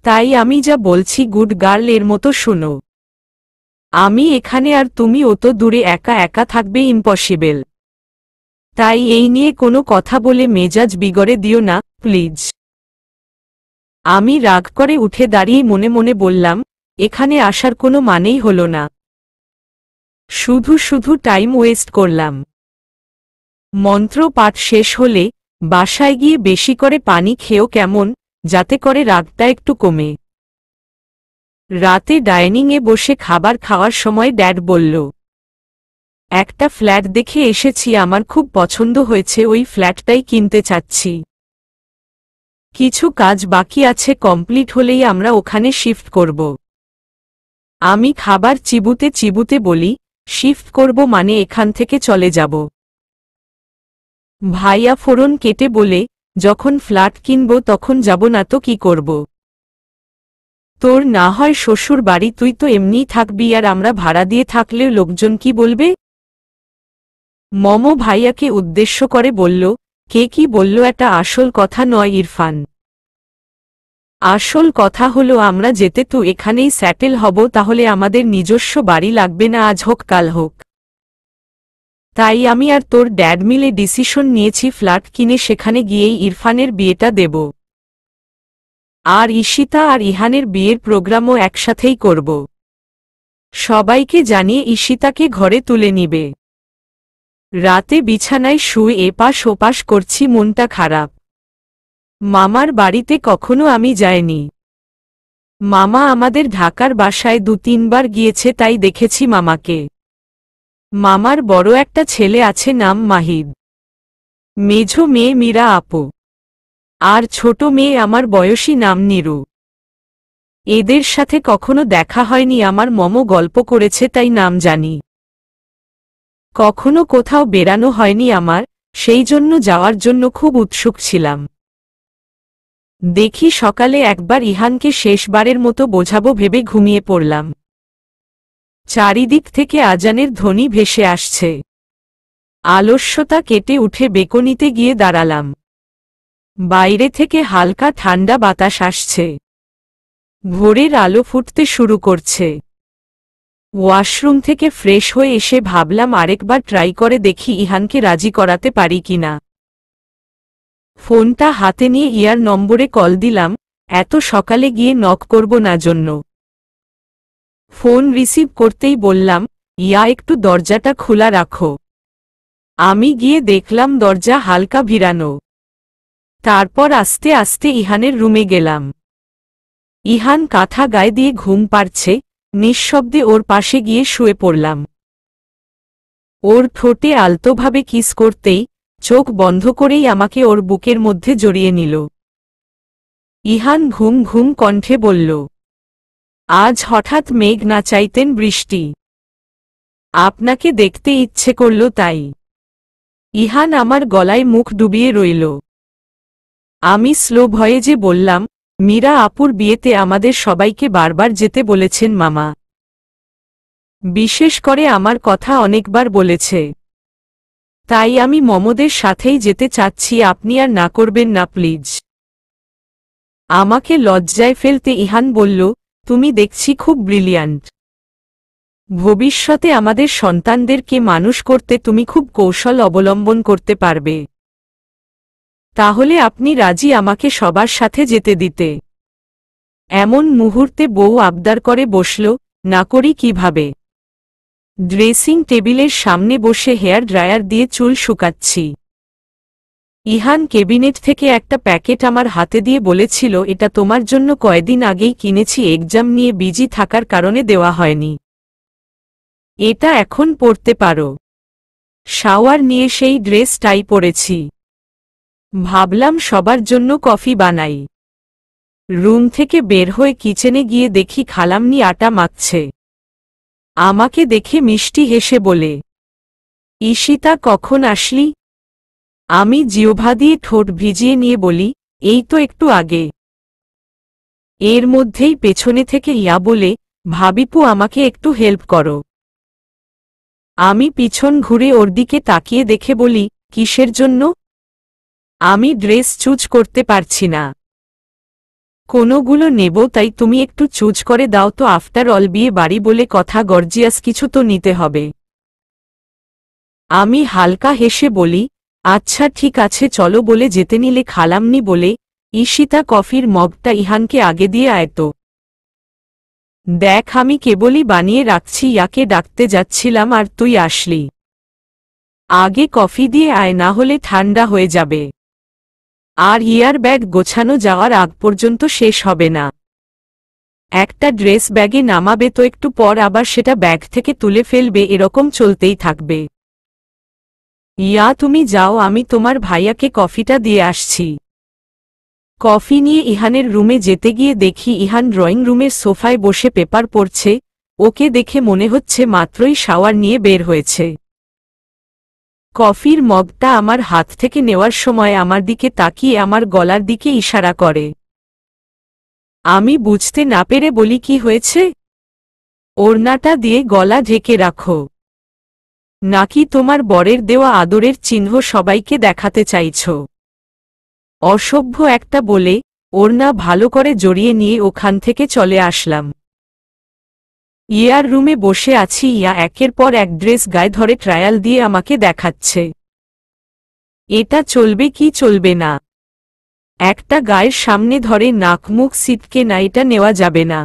তাই আমি যা বলছি গুড গার্ল এর মতো শোনো। আমি এখানে আর তুমি অত দূরে একা একা থাকবে ইম্পসিবল। তাই এই নিয়ে কোনো কথা বলে মেজাজ বিগড়ে দিও না, প্লিজ। আমি রাগ করে উঠে দাঁড়িয়ে মনে মনে বললাম, এখানে আসার কোনো মানেই হলো না। শুধু শুধু টাইম ওয়েস্ট করলাম। মন্ত্র পাঠ শেষ হলে বাসায় গিয়ে বেশি করে পানি খেও কেমন, যাতে করে রাগটা একটু কমে। রাতে ডাইনিংয়ে বসে খাবার খাওয়ার সময় ড্যাড বলল, একটা ফ্ল্যাট দেখে এসেছি, আমার খুব পছন্দ হয়েছে, ওই ফ্ল্যাটটাই কিনতে চাচ্ছি। কিছু কাজ বাকি আছে, কমপ্লিট হলেই আমরা ওখানে শিফট করব। আমি খাবার চিবুতে চিবুতে বলি, শিফট করব মানে এখান থেকে চলে যাব। ভাইয়া ফোড়ন কেটে বলে, যখন ফ্ল্যাট কিনব তখন যাব না তো কি করব? তোর না হয় শ্বশুর বাড়ি, তুই তো এমনিই থাকবি, আর আমরা ভাড়া দিয়ে থাকলেও লোকজন কি বলবে? মমো ভাইয়াকে উদ্দেশ্য করে বলল, কে কি বলল এটা আসল কথা নয় ইরফান। আসল কথা হলো আমরা যেতে তো এখানেই সেটেল হব, তাহলে আমাদের নিজস্ব বাড়ি লাগবে না, আজ হোক কাল হোক। তাই আমি আর তোর ড্যাড মিলে ডিসিশন নিয়েছি ফ্ল্যাট কিনে সেখানে গিয়েই ইরফানের বিয়েটা দেব। আর ঈশিতা আর ইহানের বিয়ের প্রোগ্রামও একসাথেই করব। সবাইকে জানিয়ে ঈশিতাকে ঘরে তুলে নিবে। রাতে বিছানায় শুয়ে এপাশ ওপাশ করছি, মনটা খারাপ। মামার বাড়িতে কখনো আমি যাইনি। মামা আমাদের ঢাকার বাসায় ২-৩ বার গিয়েছে, তাই দেখেছি মামাকে। মামার বড় একটা ছেলে আছে, নাম মাহিদ। মেঝো মেয়ে মীরা আপু। আর ছোট মেয়ে আমার বয়সী, নাম নিরু। এদের সাথে কখনো দেখা হয়নি, আমার মমো গল্প করেছে তাই নাম জানি। কখনো কোথাও বেরানো হয়নি আমার, সেই জন্য যাওয়ার জন্য খুব উৎসুক ছিলাম। দেখি সকালে একবার ইহানকে শেষবারের মতো বোঝাবো ভেবে ঘুমিয়ে পড়লাম। চারিদিক থেকে আজানের ধ্বনি ভেসে আসছে। আলস্যতা কেটে উঠে বেকনিতে গিয়ে দাঁড়ালাম। বাইরে থেকে হালকা ঠান্ডা বাতাস আসছে। ভোরের আলো ফুটতে শুরু করছে। ওয়াশরুম থেকে ফ্রেশ হয়ে এসে ভাবলাম আরেকবার ট্রাই করে দেখি ইহানকে রাজি করাতে পারি কিনা। ফোনটা হাতে নিয়ে ইয়ার নম্বরে কল দিলাম, এত সকালে গিয়ে নক করব না জন্য। ফোন রিসিভ করতেই বললাম, ইয়া একটু দরজাটা খোলা রাখো। আমি গিয়ে দেখলাম দরজা হালকা ভিড়ানো। তারপর আস্তে আস্তে ইহানের রুমে গেলাম। ইহান কাঁথা গায়ে দিয়ে ঘুম পাড়ছে, নিঃশব্দে ওর পাশে গিয়ে শুয়ে পড়লাম। ওর ঠোঁটে আলতোভাবে কিস করতেই চোখ বন্ধ করেই আমাকে ওর বুকের মধ্যে জড়িয়ে নিল। ইহান ঘুম ঘুম কণ্ঠে বলল, আজ হঠাৎ মেঘ না চাইতেন বৃষ্টি। আপনাকে দেখতে ইচ্ছে করল তাই। ইহান আমার গলায় মুখ ডুবিয়ে রইল। আমি স্লো ভয়েজে বললাম, মীরা আপুর বিয়েতে আমাদের সবাইকে বারবার যেতে বলেছেন মামা। বিশেষ করে আমার কথা অনেকবার বলেছে। তাই আমি মমদের সাথেই যেতে চাচ্ছি, আপনি আর না করবেন না প্লিজ। আমাকে লজ্জায় ফেলতে ইহান বলল, তুমি দেখছি খুব ব্রিলিয়ান্ট। ভবিষ্যতে আমাদের সন্তানদেরকে মানুষ করতে তুমি খুব কৌশল অবলম্বন করতে পারবে। তাহলে আপনি রাজি আমাকে সবার সাথে যেতে দিতে? এমন মুহূর্তে বউ আবদার করে বসল, না করি কিভাবে। ড্রেসিং টেবিলের সামনে বসে হেয়ার ড্রায়ার দিয়ে চুল শুকাচ্ছি। ইহান ক্যাবিনেট থেকে একটা প্যাকেট আমার হাতে দিয়ে বলেছিল, এটা তোমার জন্য কয়েকদিন আগেই কিনেছি, এক্সাম নিয়ে বিজি থাকার কারণে দেওয়া হয়নি। এটা এখন পরতে পারো। শাওয়ার নিয়ে সেই ড্রেসটাই পরেছি। ভাবলাম সবার জন্য কফি বানাই। রুম থেকে বের হয়ে কিচেনে গিয়ে দেখি খালাম্নি আটা মাখছে। আমাকে দেখে মিষ্টি হেসে বলে, ঈশিতা কখন আসলি? আমি জিহ্বা দিয়ে ঠোঁট ভিজিয়ে নিয়ে বলি, এই তো একটু আগে। এর মধ্যেই পেছনে থেকে ইয়া বলে, ভাবিপু আমাকে একটু হেল্প করো। আমি পিছন ঘুরে ওর দিকে তাকিয়ে দেখে বলি, কিসের জন্য? আমি ড্রেস চুজ করতে পারছি না। কোনোগুলো নেব, তাই তুমি একটু চুজ করে দাও তো, আফটার অল বিয়ে বাড়ি বলে কথা, গর্জিয়াস কিছু তো নিতে হবে। আমি হালকা হেসে বলি, আচ্ছা ঠিক আছে চলো বলে যেতে নিলে খালাম্নি বলে, ঈশিতা কফির মগটা ইহানকে আগে দিয়ে আয়ত। দেখ আমি কেবলই বানিয়ে রাখছি, ইয়াকে ডাকতে যাচ্ছিলাম আর তুই আসলি। আগে কফি দিয়ে আয়, না হলে ঠান্ডা হয়ে যাবে। আর ইয়ার ব্যাগ গোছানো যাওয়ার আগ পর্যন্ত শেষ হবে না। একটা ড্রেস ব্যাগে নামাবে তো একটু পর আবার সেটা ব্যাগ থেকে তুলে ফেলবে, এরকম চলতেই থাকবে। ইয়া তুমি যাও, আমি তোমার ভাইয়াকে কফিটা দিয়ে আসছি। কফি নিয়ে ইহানের রুমে যেতে গিয়ে দেখি ইহান ড্রয়িং রুমের সোফায় বসে পেপার পড়ছে। ওকে দেখে মনে হচ্ছে মাত্রই শাওয়ার নিয়ে বের হয়েছে। কফির মগটা আমার হাত থেকে নেওয়ার সময় আমার দিকে তাকিয়ে আমার গলার দিকে ইশারা করে। আমি বুঝতে না পেরে বলি, কি হয়েছে? ওড়নাটা দিয়ে গলা ঢেকে রাখো। নাকি তোমার বরের দেওয়া আদরের চিহ্ন সবাইকে দেখাতে চাইছ? অসভ্য একটা বলে ওড়না ভালো করে জড়িয়ে নিয়ে ওখান থেকে চলে আসলাম। ইয়ার রুমে বসে আছি। ইয়া একের পর এক ড্রেস গায়ে ধরে ট্রায়াল দিয়ে আমাকে দেখাচ্ছে। এটা চলবে কি চলবে না? একটা গায়ের সামনে ধরে নাক মুখ সিটকে না, এটা নেওয়া যাবে না।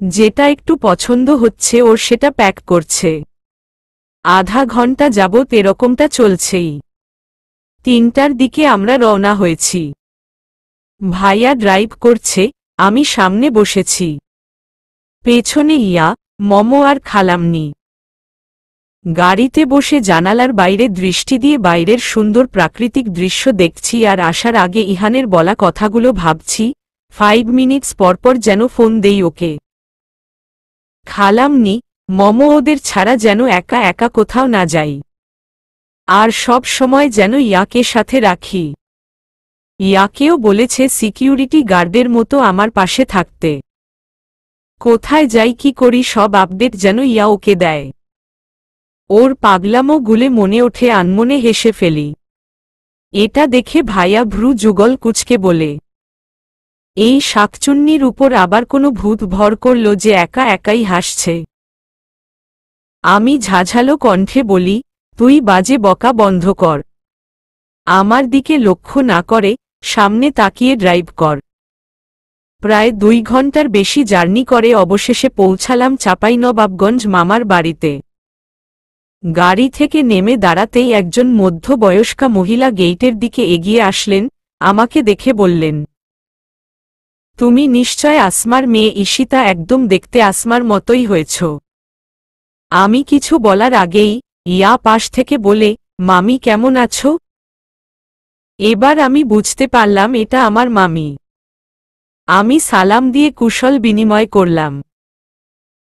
যেটা একটু পছন্দ হচ্ছে ওর সেটা প্যাক করছে। আধা ঘন্টা যাবত এরকমটা চলছেই। 3টার দিকে আমরা রওনা হয়েছি। ভাইয়া ড্রাইভ করছে, আমি সামনে বসেছি। পেছনে ইয়া, মমো আর খালাম্নি। গাড়িতে বসে জানালার বাইরে দৃষ্টি দিয়ে বাইরের সুন্দর প্রাকৃতিক দৃশ্য দেখছি আর আসার আগে ইহানের বলা কথাগুলো ভাবছি। 5 মিনিটস পরপর যেন ফোন দেই ওকে। খালাম্নি, মমো ওদের ছাড়া যেন একা একা কোথাও না যাই। আর সব সময় যেন ইয়াকে সাথে রাখি। ইয়াকেও বলেছে সিকিউরিটি গার্ডের মতো আমার পাশে থাকতে। কোথায় যাই কি করি সব আপডেট যেন ইয়া ওকে দেয়। ওর পাগলামো গুলে মনে ওঠে, আনমনে হেসে ফেলি। এটা দেখে ভাইয়া ভ্রু যুগল কুচকে বলে, এই শাকচুন্নির উপর আবার কোনো ভূত ভর করল যে একা একাই হাসছে। আমি ঝাঝালো কণ্ঠে বলি, তুই বাজে বকা বন্ধ কর। আমার দিকে লক্ষ্য না করে সামনে তাকিয়ে ড্রাইভ কর। প্রায় 2 ঘন্টার বেশি জার্নি করে অবশেষে পৌঁছালাম চাঁপাইনবাবগঞ্জ মামার বাড়িতে। গাড়ি থেকে নেমে দাঁড়াতেই একজন মধ্যবয়স্কা মহিলা গেইটের দিকে এগিয়ে আসলেন, আমাকে দেখে বললেন, তুমি নিশ্চয় আসমার মেয়ে ঈশিতা, একদম দেখতে আসমার মতোই হয়েছ। আমি কিছু বলার আগেই ইয়া পাশ থেকে বলে, মামি কেমন আছো? এবার আমি বুঝতে পারলাম এটা আমার মামি। আমি সালাম দিয়ে কুশল বিনিময় করলাম।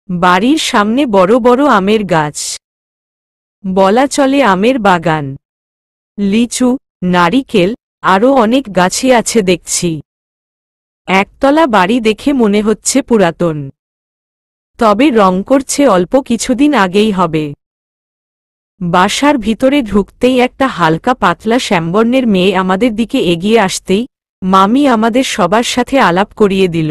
বাড়ির সামনে বড় বড় আমের গাছ, বলা চলে আমের বাগান। লিচু, নারিকেল, আরও অনেক গাছই আছে দেখছি। একতলা বাড়ি দেখে মনে হচ্ছে পুরাতন, তবে রং করছে অল্প, কিছুদিন আগেই হবে। বাসার ভিতরে ঢুকতেই একটা হালকা পাতলা শ্যামবর্ণের মেয়ে আমাদের দিকে এগিয়ে আসতেই মামি আমাদের সবার সাথে আলাপ করিয়ে দিল।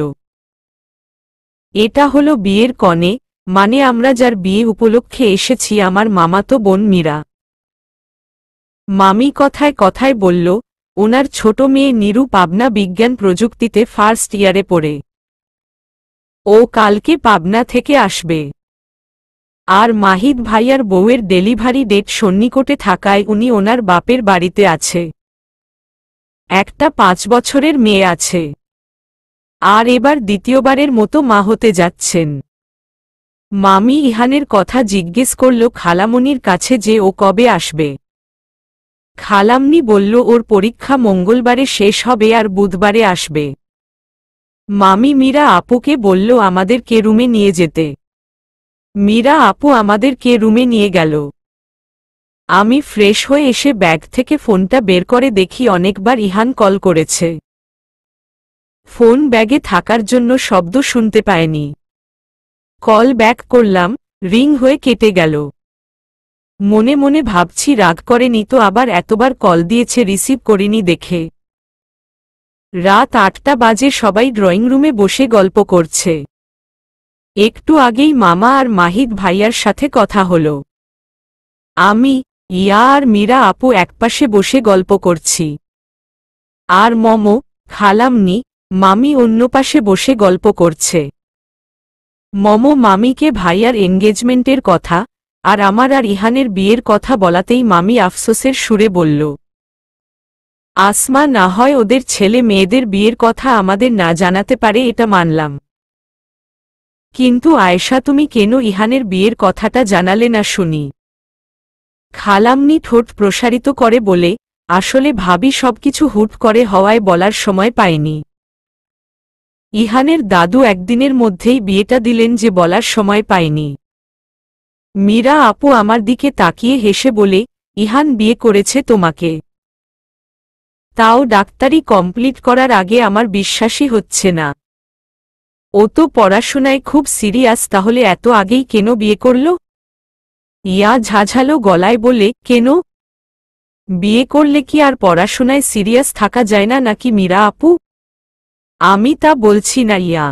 এটা হলো বিয়ের কনে, মানে আমরা যার বিয়ে উপলক্ষে এসেছি, আমার মামাতো বোন মীরা। মামি কথায় কথায় বলল, ওনার ছোট মেয়ে নিরু পাবনা বিজ্ঞান প্রযুক্তিতে ফার্স্ট ইয়ারে পড়ে। ও কালকে পাবনা থেকে আসবে। আর মাহিদ ভাইয়ার বউয়ের ডেলিভারি ডেট সন্নিকটে থাকায় উনি ওনার বাপের বাড়িতে আছে। একটা 5 বছরের মেয়ে আছে। আর এবার দ্বিতীয়বারের মতো মা হতে যাচ্ছেন। মামি ইহানের কথা জিজ্ঞেস করল খালামণির কাছে যে ও কবে আসবে। খালামনি বলল ওর পরীক্ষা মঙ্গলবারে শেষ হবে আর বুধবারে আসবে। মামি মীরা আপুকে বলল আমাদের কে রুমে নিয়ে যেতে। মীরা আপু আমাদের কে রুমে নিয়ে গেল। আমি ফ্রেশ হয়ে এসে ব্যাগ থেকে ফোনটা বের করে দেখি অনেকবার ইহান কল করেছে। ফোন ব্যাগে থাকার জন্য শব্দ শুনতে পায়নি। কল ব্যাক করলাম, রিং হয়ে কেটে গেল। মনে মনে ভাবছি রাগ করেনি তো, আবার এতবার কল দিয়েছে রিসিভ করিনি দেখে। রাত 8টা বাজে, সবাই ড্রয়িং রুমে বসে গল্প করছে। একটু আগেই মামা আর মাহিদ ভাইয়ার সাথে কথা হলো। আমি, ইয়া আর মীরা আপু একপাশে বসে গল্প করছি। আর মমো, খালামনি, মামি অন্য পাশে বসে গল্প করছে। মমো মামিকে ভাইয়ার এনগেজমেন্টের কথা আর আমার আর ইহানের বিয়ের কথা বলাতেই মামি আফসোসের সুরে বলল, আসমা না হয় ওদের ছেলে মেয়েদের বিয়ের কথা আমাদের না জানাতে পারে, এটা মানলাম। কিন্তু আয়েশা তুমি কেন ইহানের বিয়ের কথাটা জানালে না শুনি? খালামনি ঠোঁট প্রসারিত করে বলে, আসলে ভাবি সবকিছু হুট করে হওয়ায় বলার সময় পাইনি। ইহানের দাদু একদিনের মধ্যেই বিয়েটা দিলেন যে বলার সময় পাইনি। মীরা আপু আমার দিকে তাকিয়ে হেসে বলে, ইহান বিয়ে করেছে তোমাকে? তাও ডাক্তারি কমপ্লিট করার আগে? আমার বিশ্বাসই হচ্ছে না। ও তো পড়াশোনায় খুব সিরিয়াস, তাহলে এত আগেই কেন বিয়ে করল? ইয়া ঝাঝালো গলায় বলে, কেন? বিয়ে করলে কি আর পড়াশোনায় সিরিয়াস থাকা যায় না নাকি মীরা আপু? আমি তা বলছি না ইয়া।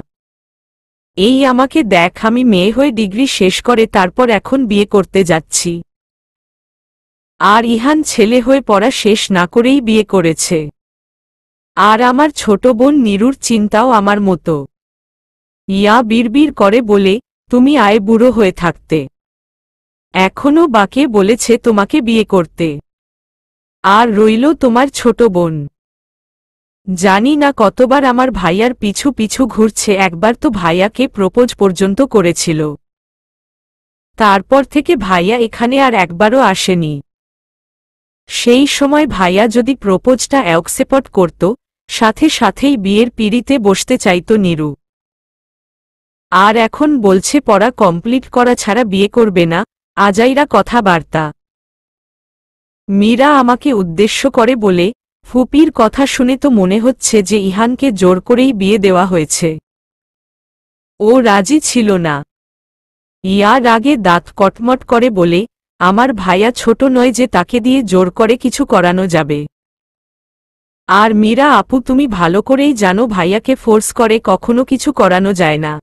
এই আমাকে দেখ, আমি মেয়ে হয়ে ডিগ্রি শেষ করে তারপর এখন বিয়ে করতে যাচ্ছি। আর ইহান ছেলে হয়ে পড়া শেষ না করেই বিয়ে করেছে। আর আমার ছোট বোন নিরুর চিন্তাও আমার মতো। ইয়া বিড়বিড় করে বলে, তুমি আয় বুড়ো হয়ে থাকতে। এখনো বাকে বলেছে তোমাকে বিয়ে করতে। আর রইল তোমার ছোট বোন। জানি না কতবার আমার ভাইয়ার পিছু পিছু ঘুরছে, একবার তো ভাইয়াকে প্রপোজ পর্যন্ত করেছিল। তারপর থেকে ভাইয়া এখানে আর একবারও আসেনি। সেই সময় ভাইয়া যদি প্রপোজটা অ্যাকসেপ্ট করত, সাথে সাথেই বিয়ের পিঁড়িতে বসতে চাইত নিরু। আর এখন বলছে পড়া কমপ্লিট করা ছাড়া বিয়ে করবে না, আজাইরা কথাবার্তা। মীরা আমাকে উদ্দেশ্য করে বলে, ফুপির কথা শুনে তো মনে হচ্ছে যে ইহানকে জোর করেই বিয়ে দেওয়া হয়েছে। ও রাজি ছিল না। ইয়া রাগে দাঁত কটমট করে বলে, আমার ভাইয়া ছোট নয় যে তাকে দিয়ে জোর করে কিছু করানো যাবে। আর মীরা আপু তুমি ভালো করেই জানো ভাইয়াকে ফোর্স করে কখনো কিছু করানো যায় না।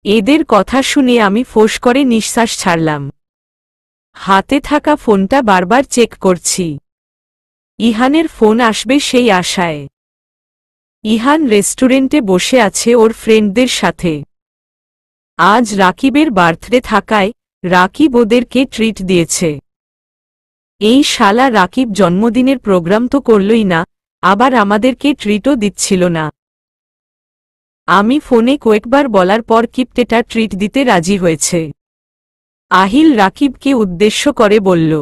এদের কথা শুনে আমি ফোঁস করে নিঃশ্বাস ছাড়লাম। হাতে থাকা ফোনটা বারবার চেক করছি। ইহানের ফোন আসবে সেই আশায়। ইহান রেস্টুরেন্টে বসে আছে ওর ফ্রেন্ডদের সাথে। আজ রাকিবের বার্থডে থাকায় রাকিব ওদেরকে ট্রিট দিয়েছে। এই শালা রাকিব জন্মদিনের প্রোগ্রাম তো করলই না, আবার আমাদেরকে ট্রিটও দিচ্ছিল না। আমি ফোনে কয়েকবার বলার পর কিপটেটা ট্রিট দিতে রাজি হয়েছে। আহিল রাকিবকে উদ্দেশ্য করে বলল।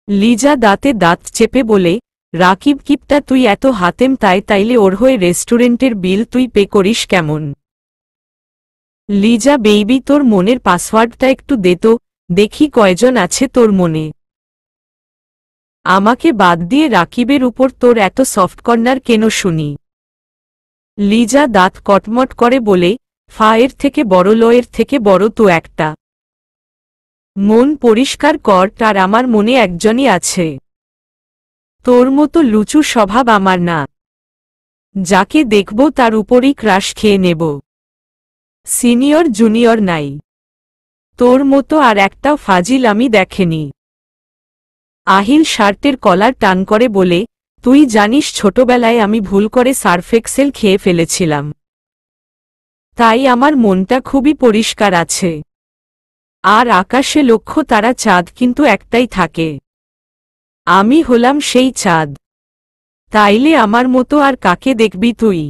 লিজা দাঁতে দাঁত চেপে বলে, রাকিব কিপটা তুই এত হাতেম তাইলে ওর হয়ে রেস্টুরেন্টের বিল তুই পে করিস কেমন? লিজা বেইবি তোর মনের পাসওয়ার্ডটা একটু দে তো, দেখি কয়জন আছে তোর মনে। আমাকে বাদ দিয়ে রাকিবের উপর তোর এত সফট কর্নার কেন শুনি? লিজা দাঁত কটমট করে বলে, ফায়ের থেকে বড় লয়ের থেকে বড় তো একটা। মন পরিষ্কার কর, আর আমার মনে একজনই আছে। তোর মতো লুচু স্বভাব আমার না। যাকে দেখব তার উপরই ক্রাশ খেয়ে নেব। সিনিয়র জুনিয়র নাই। তোর মতো আর একটাও ফাজিল আমি দেখেনি। আহিল শার্টের কলার টান করে বলে, তুই জানিস ছোটবেলায় আমি ভুল করে সার্ফেক্সেল খেয়ে ফেলেছিলাম। তাই আমার মনটা খুবই পরিষ্কার আছে। আর আকাশে লক্ষ তারা চাঁদ কিন্তু একটাই থাকে। আমি হলাম সেই চাঁদ। তাইলে আমার মতো আর কাকে দেখবি তুই?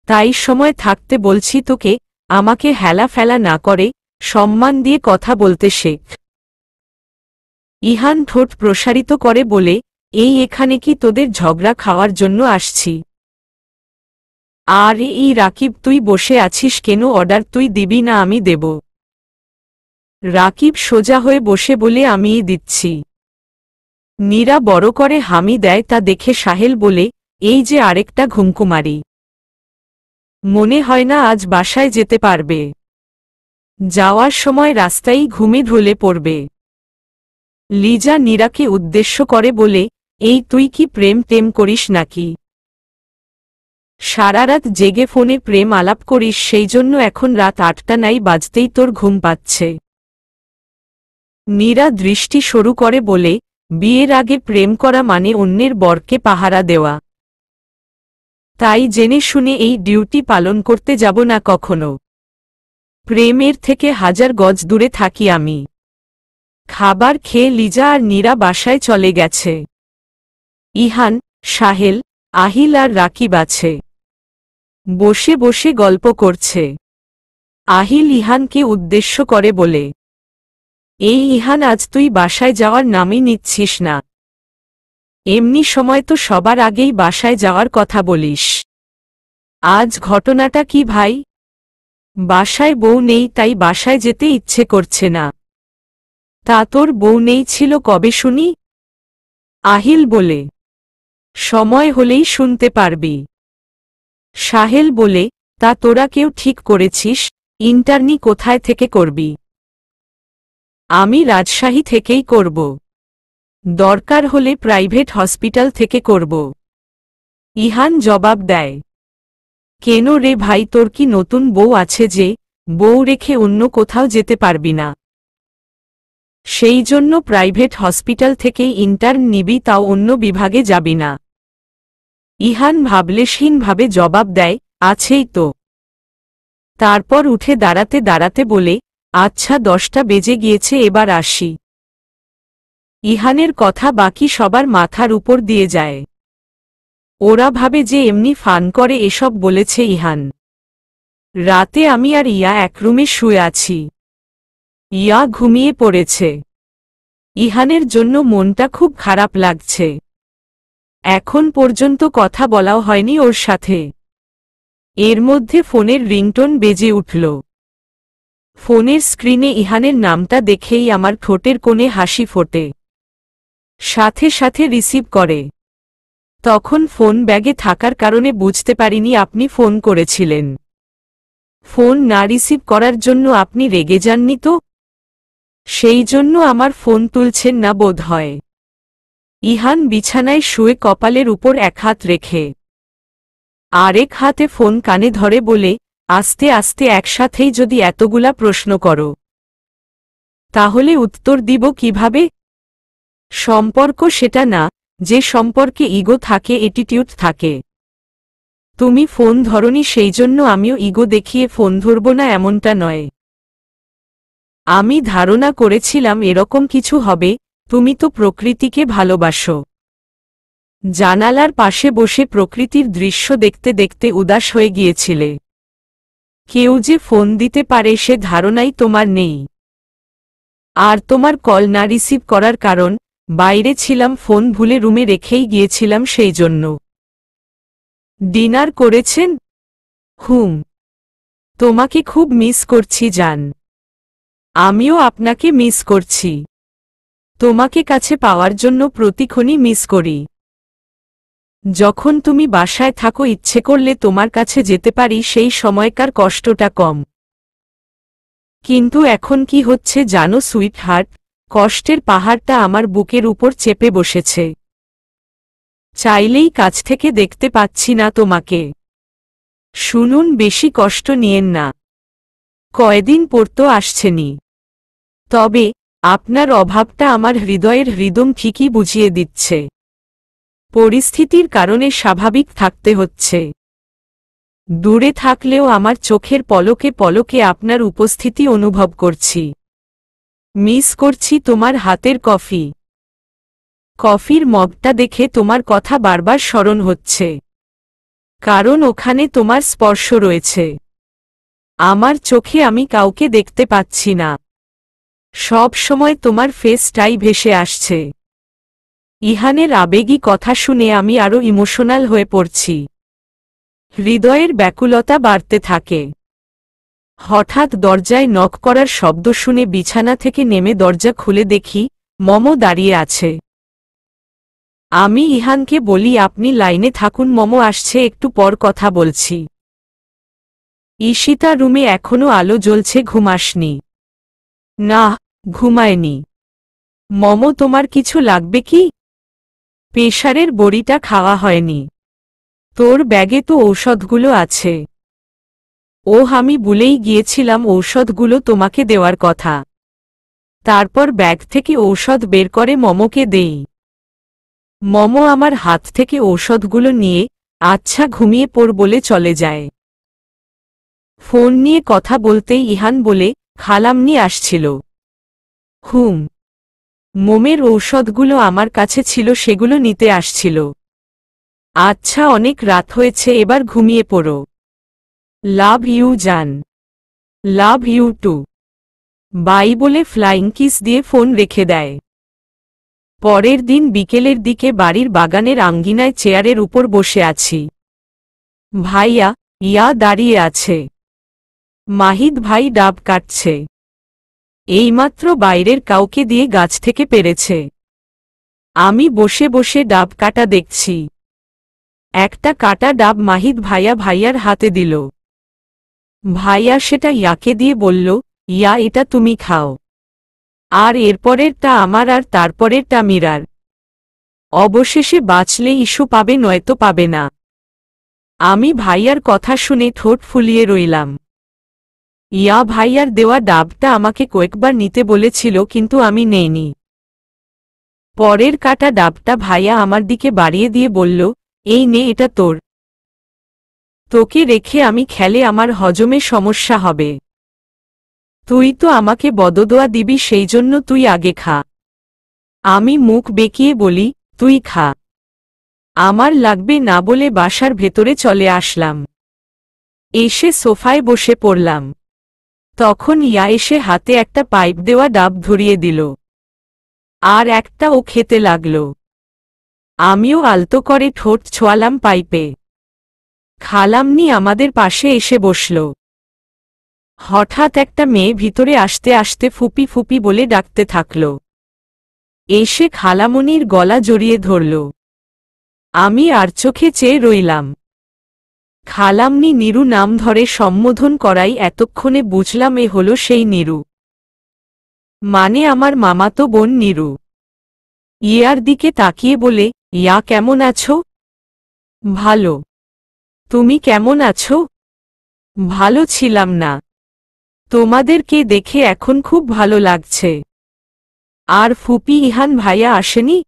তাই সময় থাকতে বলছি তোকে, আমাকে হেলা ফেলা না করে সম্মান দিয়ে কথা বলতে শেখ। ইহান ঠোঁট প্রসারিত করে বলে, এখানে কি তোদের ঝগড়া খাওয়ার জন্য আসছি? আর এই রাকিব তুই বসে আছিস কেন? অর্ডার তুই দিবি না আমি দেব? রাকিব সোজা হয়ে বসে বলে, আমিই দিচ্ছি। নীরা বড় করে হামি দেয়, তা দেখে সাহেল বলে, এই যে আরেকটা ঘুমকুমারি। মনে হয় না আজ বাসায় যেতে পারবে। যাওয়ার সময় রাস্তায় ঘুমে ঢলে পড়বে। লিজা নীরাকে উদ্দেশ্য করে বলে, তুই কি প্রেম টেম করিস নাকি? সারারাত জেগে ফোনে প্রেম আলাপ করিস, সেই জন্য এখন রাত 8টা নাই বাজতেই তোর ঘুম পাচ্ছে। নীরা দৃষ্টি শুরু করে বলে, বিয়ের আগে প্রেম করা মানে অন্যের বরকে পাহারা দেওয়া। তাই জেনে শুনে এই ডিউটি পালন করতে যাব না কখনো। প্রেমের থেকে 1000 গজ দূরে থাকি আমি। খাবার খেয়ে লিজা আর নীরা বাসায় চলে গেছে। ইহান, সাহেল, আহিল আর রাকিব আছে। বসে বসে গল্প করছে। আহিল ইহানকে উদ্দেশ্য করে বলে, ইহান আজ তুই বাসায় যাওয়ার নামই নিচ্ছিস না। এমনি সময় তো সবার আগেই বাসায় যাওয়ার কথা বলিস। আজ ঘটনাটা কি ভাই? বাসায় বউ নেই তাই বাসায় যেতে ইচ্ছে করছে না। তা তোর বউ নেই ছিল কবে শুনি? আহিল বলে, সময় হলেই শুনতে পারবি। সাহেল বলে, তা তোরা কেউ ঠিক করেছিস ইন্টার্নি কোথায় থেকে করবি? আমি রাজশাহী থেকেই করব। দরকার হলে প্রাইভেট হসপিটাল থেকে করব। ইহান জবাব দেয়, কেন রে ভাই, তোর কি নতুন বউ আছে যে বউ রেখে অন্য কোথাও যেতে পারবি না? সেই জন্য প্রাইভেট হসপিটাল থেকেই ইন্টার্ন নিবি, তাও অন্য বিভাগে যাবি না। ইহান ভাবলেশহীনভাবে জবাব দেয়, আছেই তো। তারপর উঠে দাঁড়াতে দাঁড়াতে বলে, আচ্ছা 10টা বেজে গিয়েছে, এবার আসি। ইহানের কথা বাকি সবার মাথার উপর দিয়ে যায়। ওরা ভাবে যে এমনি ফান করে এসব বলেছে ইহান। রাতে আমি আর ইয়া এক রুমে শুয়ে আছি। ইয়া ঘুমিয়ে পড়েছে। ইহানের জন্য মনটা খুব খারাপ লাগছে। এখন পর্যন্ত কথা বলাও হয়নি ওর সাথে। এর মধ্যে ফোনের রিংটোন বেজে উঠল। ফোনের স্ক্রিনে ইহানের নামটা দেখেই আমার ঠোঁটের কোণে হাসি ফোটে। সাথে সাথে রিসিভ করে। তখন ফোন ব্যাগে থাকার কারণে বুঝতে পারিনি আপনি ফোন করেছিলেন। ফোন না রিসিভ করার জন্য আপনি রেগে যাননি তো? সেই জন্য আমার ফোন তুলছেন না বোধ হয়। ইহান বিছানায় শুয়ে কপালের উপর এক হাত রেখে আরেক হাতে ফোন কানে ধরে বলে, আস্তে আস্তে একসাথেই যদি এতগুলা প্রশ্ন করো তাহলে উত্তর দিব কিভাবে? সম্পর্ক সেটা না যে সম্পর্কে ইগো থাকে, অ্যাটিটিউড থাকে। তুমি ফোন ধরনি সেই জন্য আমিও ইগো দেখিয়ে ফোন ধরব না এমনটা নয়। আমি ধারণা করেছিলাম এরকম কিছু হবে, তুমি তো প্রকৃতিকে ভালোবাসো। জানালার পাশে বসে প্রকৃতির দৃশ্য দেখতে দেখতে উদাস হয়ে গিয়েছিলে। কেউ যে ফোন দিতে পারে সে ধারণাই তোমার নেই। আর তোমার কল না রিসিভ করার কারণ, বাইরে ছিলাম, ফোন ভুলে রুমে রেখেই গিয়েছিলাম সেই জন্য। ডিনার করেছেন? হুম। তোমাকে খুব মিস করছি জান। আমিও আপনাকে মিস করছি। তোমাকে কাছে পাওয়ার জন্য প্রতিক্ষণই মিস করি। যখন তুমি বাসায় থাকো ইচ্ছে করলে তোমার কাছে যেতে পারি, সেই সময়কার কষ্টটা কম। কিন্তু এখন কি হচ্ছে জানো সুইটহার্ট, কষ্টের পাহাড়টা আমার বুকের উপর চেপে বসেছে। চাইলেই কাছ থেকে দেখতে পাচ্ছি না তোমাকে। শুনুন, বেশি কষ্ট নিয়েন না। কয়দিন পর তো আসছেনি। তবে আপনার অভাবটা আমার হৃদয়ের হৃদম ঠিকই বুঝিয়ে দিচ্ছে। পরিস্থিতির কারণে স্বাভাবিক থাকতে হচ্ছে। দূরে থাকলেও আমার চোখের পলকে পলকে আপনার উপস্থিতি অনুভব করছি। মিস করছি তোমার হাতের কফি। কফির মগটা দেখে তোমার কথা বারবার স্মরণ হচ্ছে, কারণ ওখানে তোমার স্পর্শ রয়েছে। আমার চোখে আমি কাউকে দেখতে পাচ্ছি না। সব সময় তোমার ফেসটাই ভেসে আসছে। ইহানের আবেগী কথা শুনে আমি আরও ইমোশনাল হয়ে পড়ছি। হৃদয়ের ব্যাকুলতা বাড়তে থাকে। হঠাৎ দরজায় নক করার শব্দ শুনে বিছানা থেকে নেমে দরজা খুলে দেখি মমো দাঁড়িয়ে আছে। আমি ইহানকে বলি, আপনি লাইনে থাকুন, মমো আসছে, একটু পর কথা বলছি। ঈশিতা রুমে এখনো আলো জ্বলছে। ঘুম আসনি? না, ঘুমায়নি। মমো তোমার কিছু লাগবে কি? প্রেশারের বড়িটা খাওয়া হয়নি। তোর ব্যাগে তো ঔষধগুলো আছে। আমি ভুলেই গিয়েছিলাম ঔষধগুলো তোমাকে দেওয়ার কথা। তারপর ব্যাগ থেকে ঔষধ বের করে মমোকে দেই। মমো আমার হাত থেকে ঔষধগুলো নিয়ে আচ্ছা ঘুমিয়ে পড় বলে চলে যায়। ফোন নিয়ে কথা বলতেই ইহান বলে, খালামনি আসছিল। হুম। মোমের ঔষধগুলো আমার কাছে ছিল, সেগুলো নিতে আসছিল। আচ্ছা, অনেক রাত হয়েছে, এবার ঘুমিয়ে পড়ো। লাভ ইউ জান। Love you too. বাই বলে ফ্লাইং কিস দিয়ে ফোন রেখে দেয়। পরের দিন বিকেলের দিকে বাড়ির বাগানের আঙ্গিনায় চেয়ারের উপর বসে আছি। ভাইয়া ইয়া দাঁড়িয়ে আছে। মাহিদ ভাই ডাব কাটছে। এইমাত্র বাইরের কাউকে দিয়ে গাছ থেকে পেরেছে। আমি বসে বসে ডাব কাটা দেখছি। একটা কাটা ডাব মাহিদ ভাইয়ার হাতে দিল। ভাইয়া সেটা ইয়াকে দিয়ে বলল, ইয়া এটা তুমি খাও। আর এরপরেরটা আমার, আর তারপরেরটা মীরার। অবশেষে বাঁচলে ইস্যু পাবে, নয়তো পাবে না। আমি ভাইয়ার কথা শুনে ঠোঁট ফুলিয়ে রইলাম। ইয়া ভাইয়ার দেওয়া ডাবটা আমাকে কয়েকবার নিতে বলেছিল, কিন্তু আমি নেইনি। পরের কাটা ডাবটা ভাইয়া আমার দিকে বাড়িয়ে দিয়ে বলল, এই নে, এটা তোর। তোকে রেখে আমি খেলে আমার হজমে সমস্যা হবে। তুই তো আমাকে বদদোয়া দিবি, সেই জন্য তুই আগে খা। আমি মুখ বেঁকিয়ে বলি, তুই খা। আমার লাগবে না বলে বাসার ভেতরে চলে আসলাম। এসে সোফায় বসে পড়লাম। তখন ইয়া এসে হাতে একটা পাইপ দেওয়া ডাব ধরিয়ে দিল। আর একটা ও খেতে লাগল। আমিও আলতো করে ঠোঁট ছোঁয়ালাম পাইপে। খালামনি আমাদের পাশে এসে বসল। হঠাৎ একটা মেয়ে ভিতরে আসতে আসতে ফুপি ফুপি বলে ডাকতে থাকল। এসে খালামনির গলা জড়িয়ে ধরল। আমি আর চোখে চেয়ে রইলাম। খালামনি নীরু নাম ধরে সম্বোধন করাই এতক্ষণে বুঝলাম এ হলো সেই নীরু, মানে আমার মামাতো বোন নীরু। ইয়ার দিকে তাকিয়ে বলে, ইয়া কেমন আছো? ভালো। তুমি কেমন আছো? ভালো ছিলাম না। তোমাদেরকে দেখে এখন খুব ভালো লাগছে। আর ফুপি ইহান ভাইয়া আসেনি?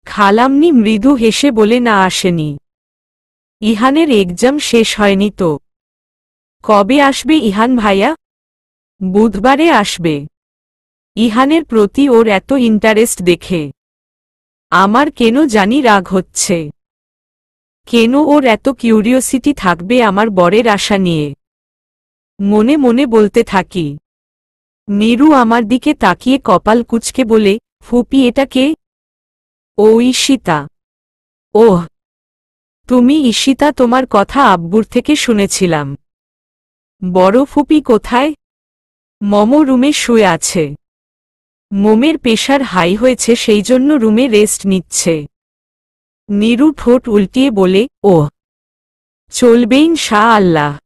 খালামনি মৃদু হেসে বলে, না আসেনি। ইহানের এক্সাম শেষ হয়নি তো। কবে আসবে ইহান ভাইয়া? বুধবারে আসবে। ইহানের প্রতি ওর এত ইন্টারেস্ট দেখে আমার কেন জানি রাগ হচ্ছে। কেন ওর এত কিউরিওসিটি থাকবে আমার বরের আশা নিয়ে? মনে মনে বলতে থাকি। নীরু আমার দিকে তাকিয়ে কপাল কুঁচকে বলে, ফুপি এটা কে? ও ঈশিতা। ওহ, তুমি ঈশিতা, তোমার কথা আব্বুর থেকে শুনেছিলাম। বড় ফুপি কোথায়? মম রুমে শুয়ে আছে। মোমের প্রেশার হাই হয়েছে, সেই জন্য রুমে রেস্ট নিচ্ছে। নীরু ঠোঁট উল্টিয়ে বলে, ওহ, চলবে ইনশাআল্লাহ।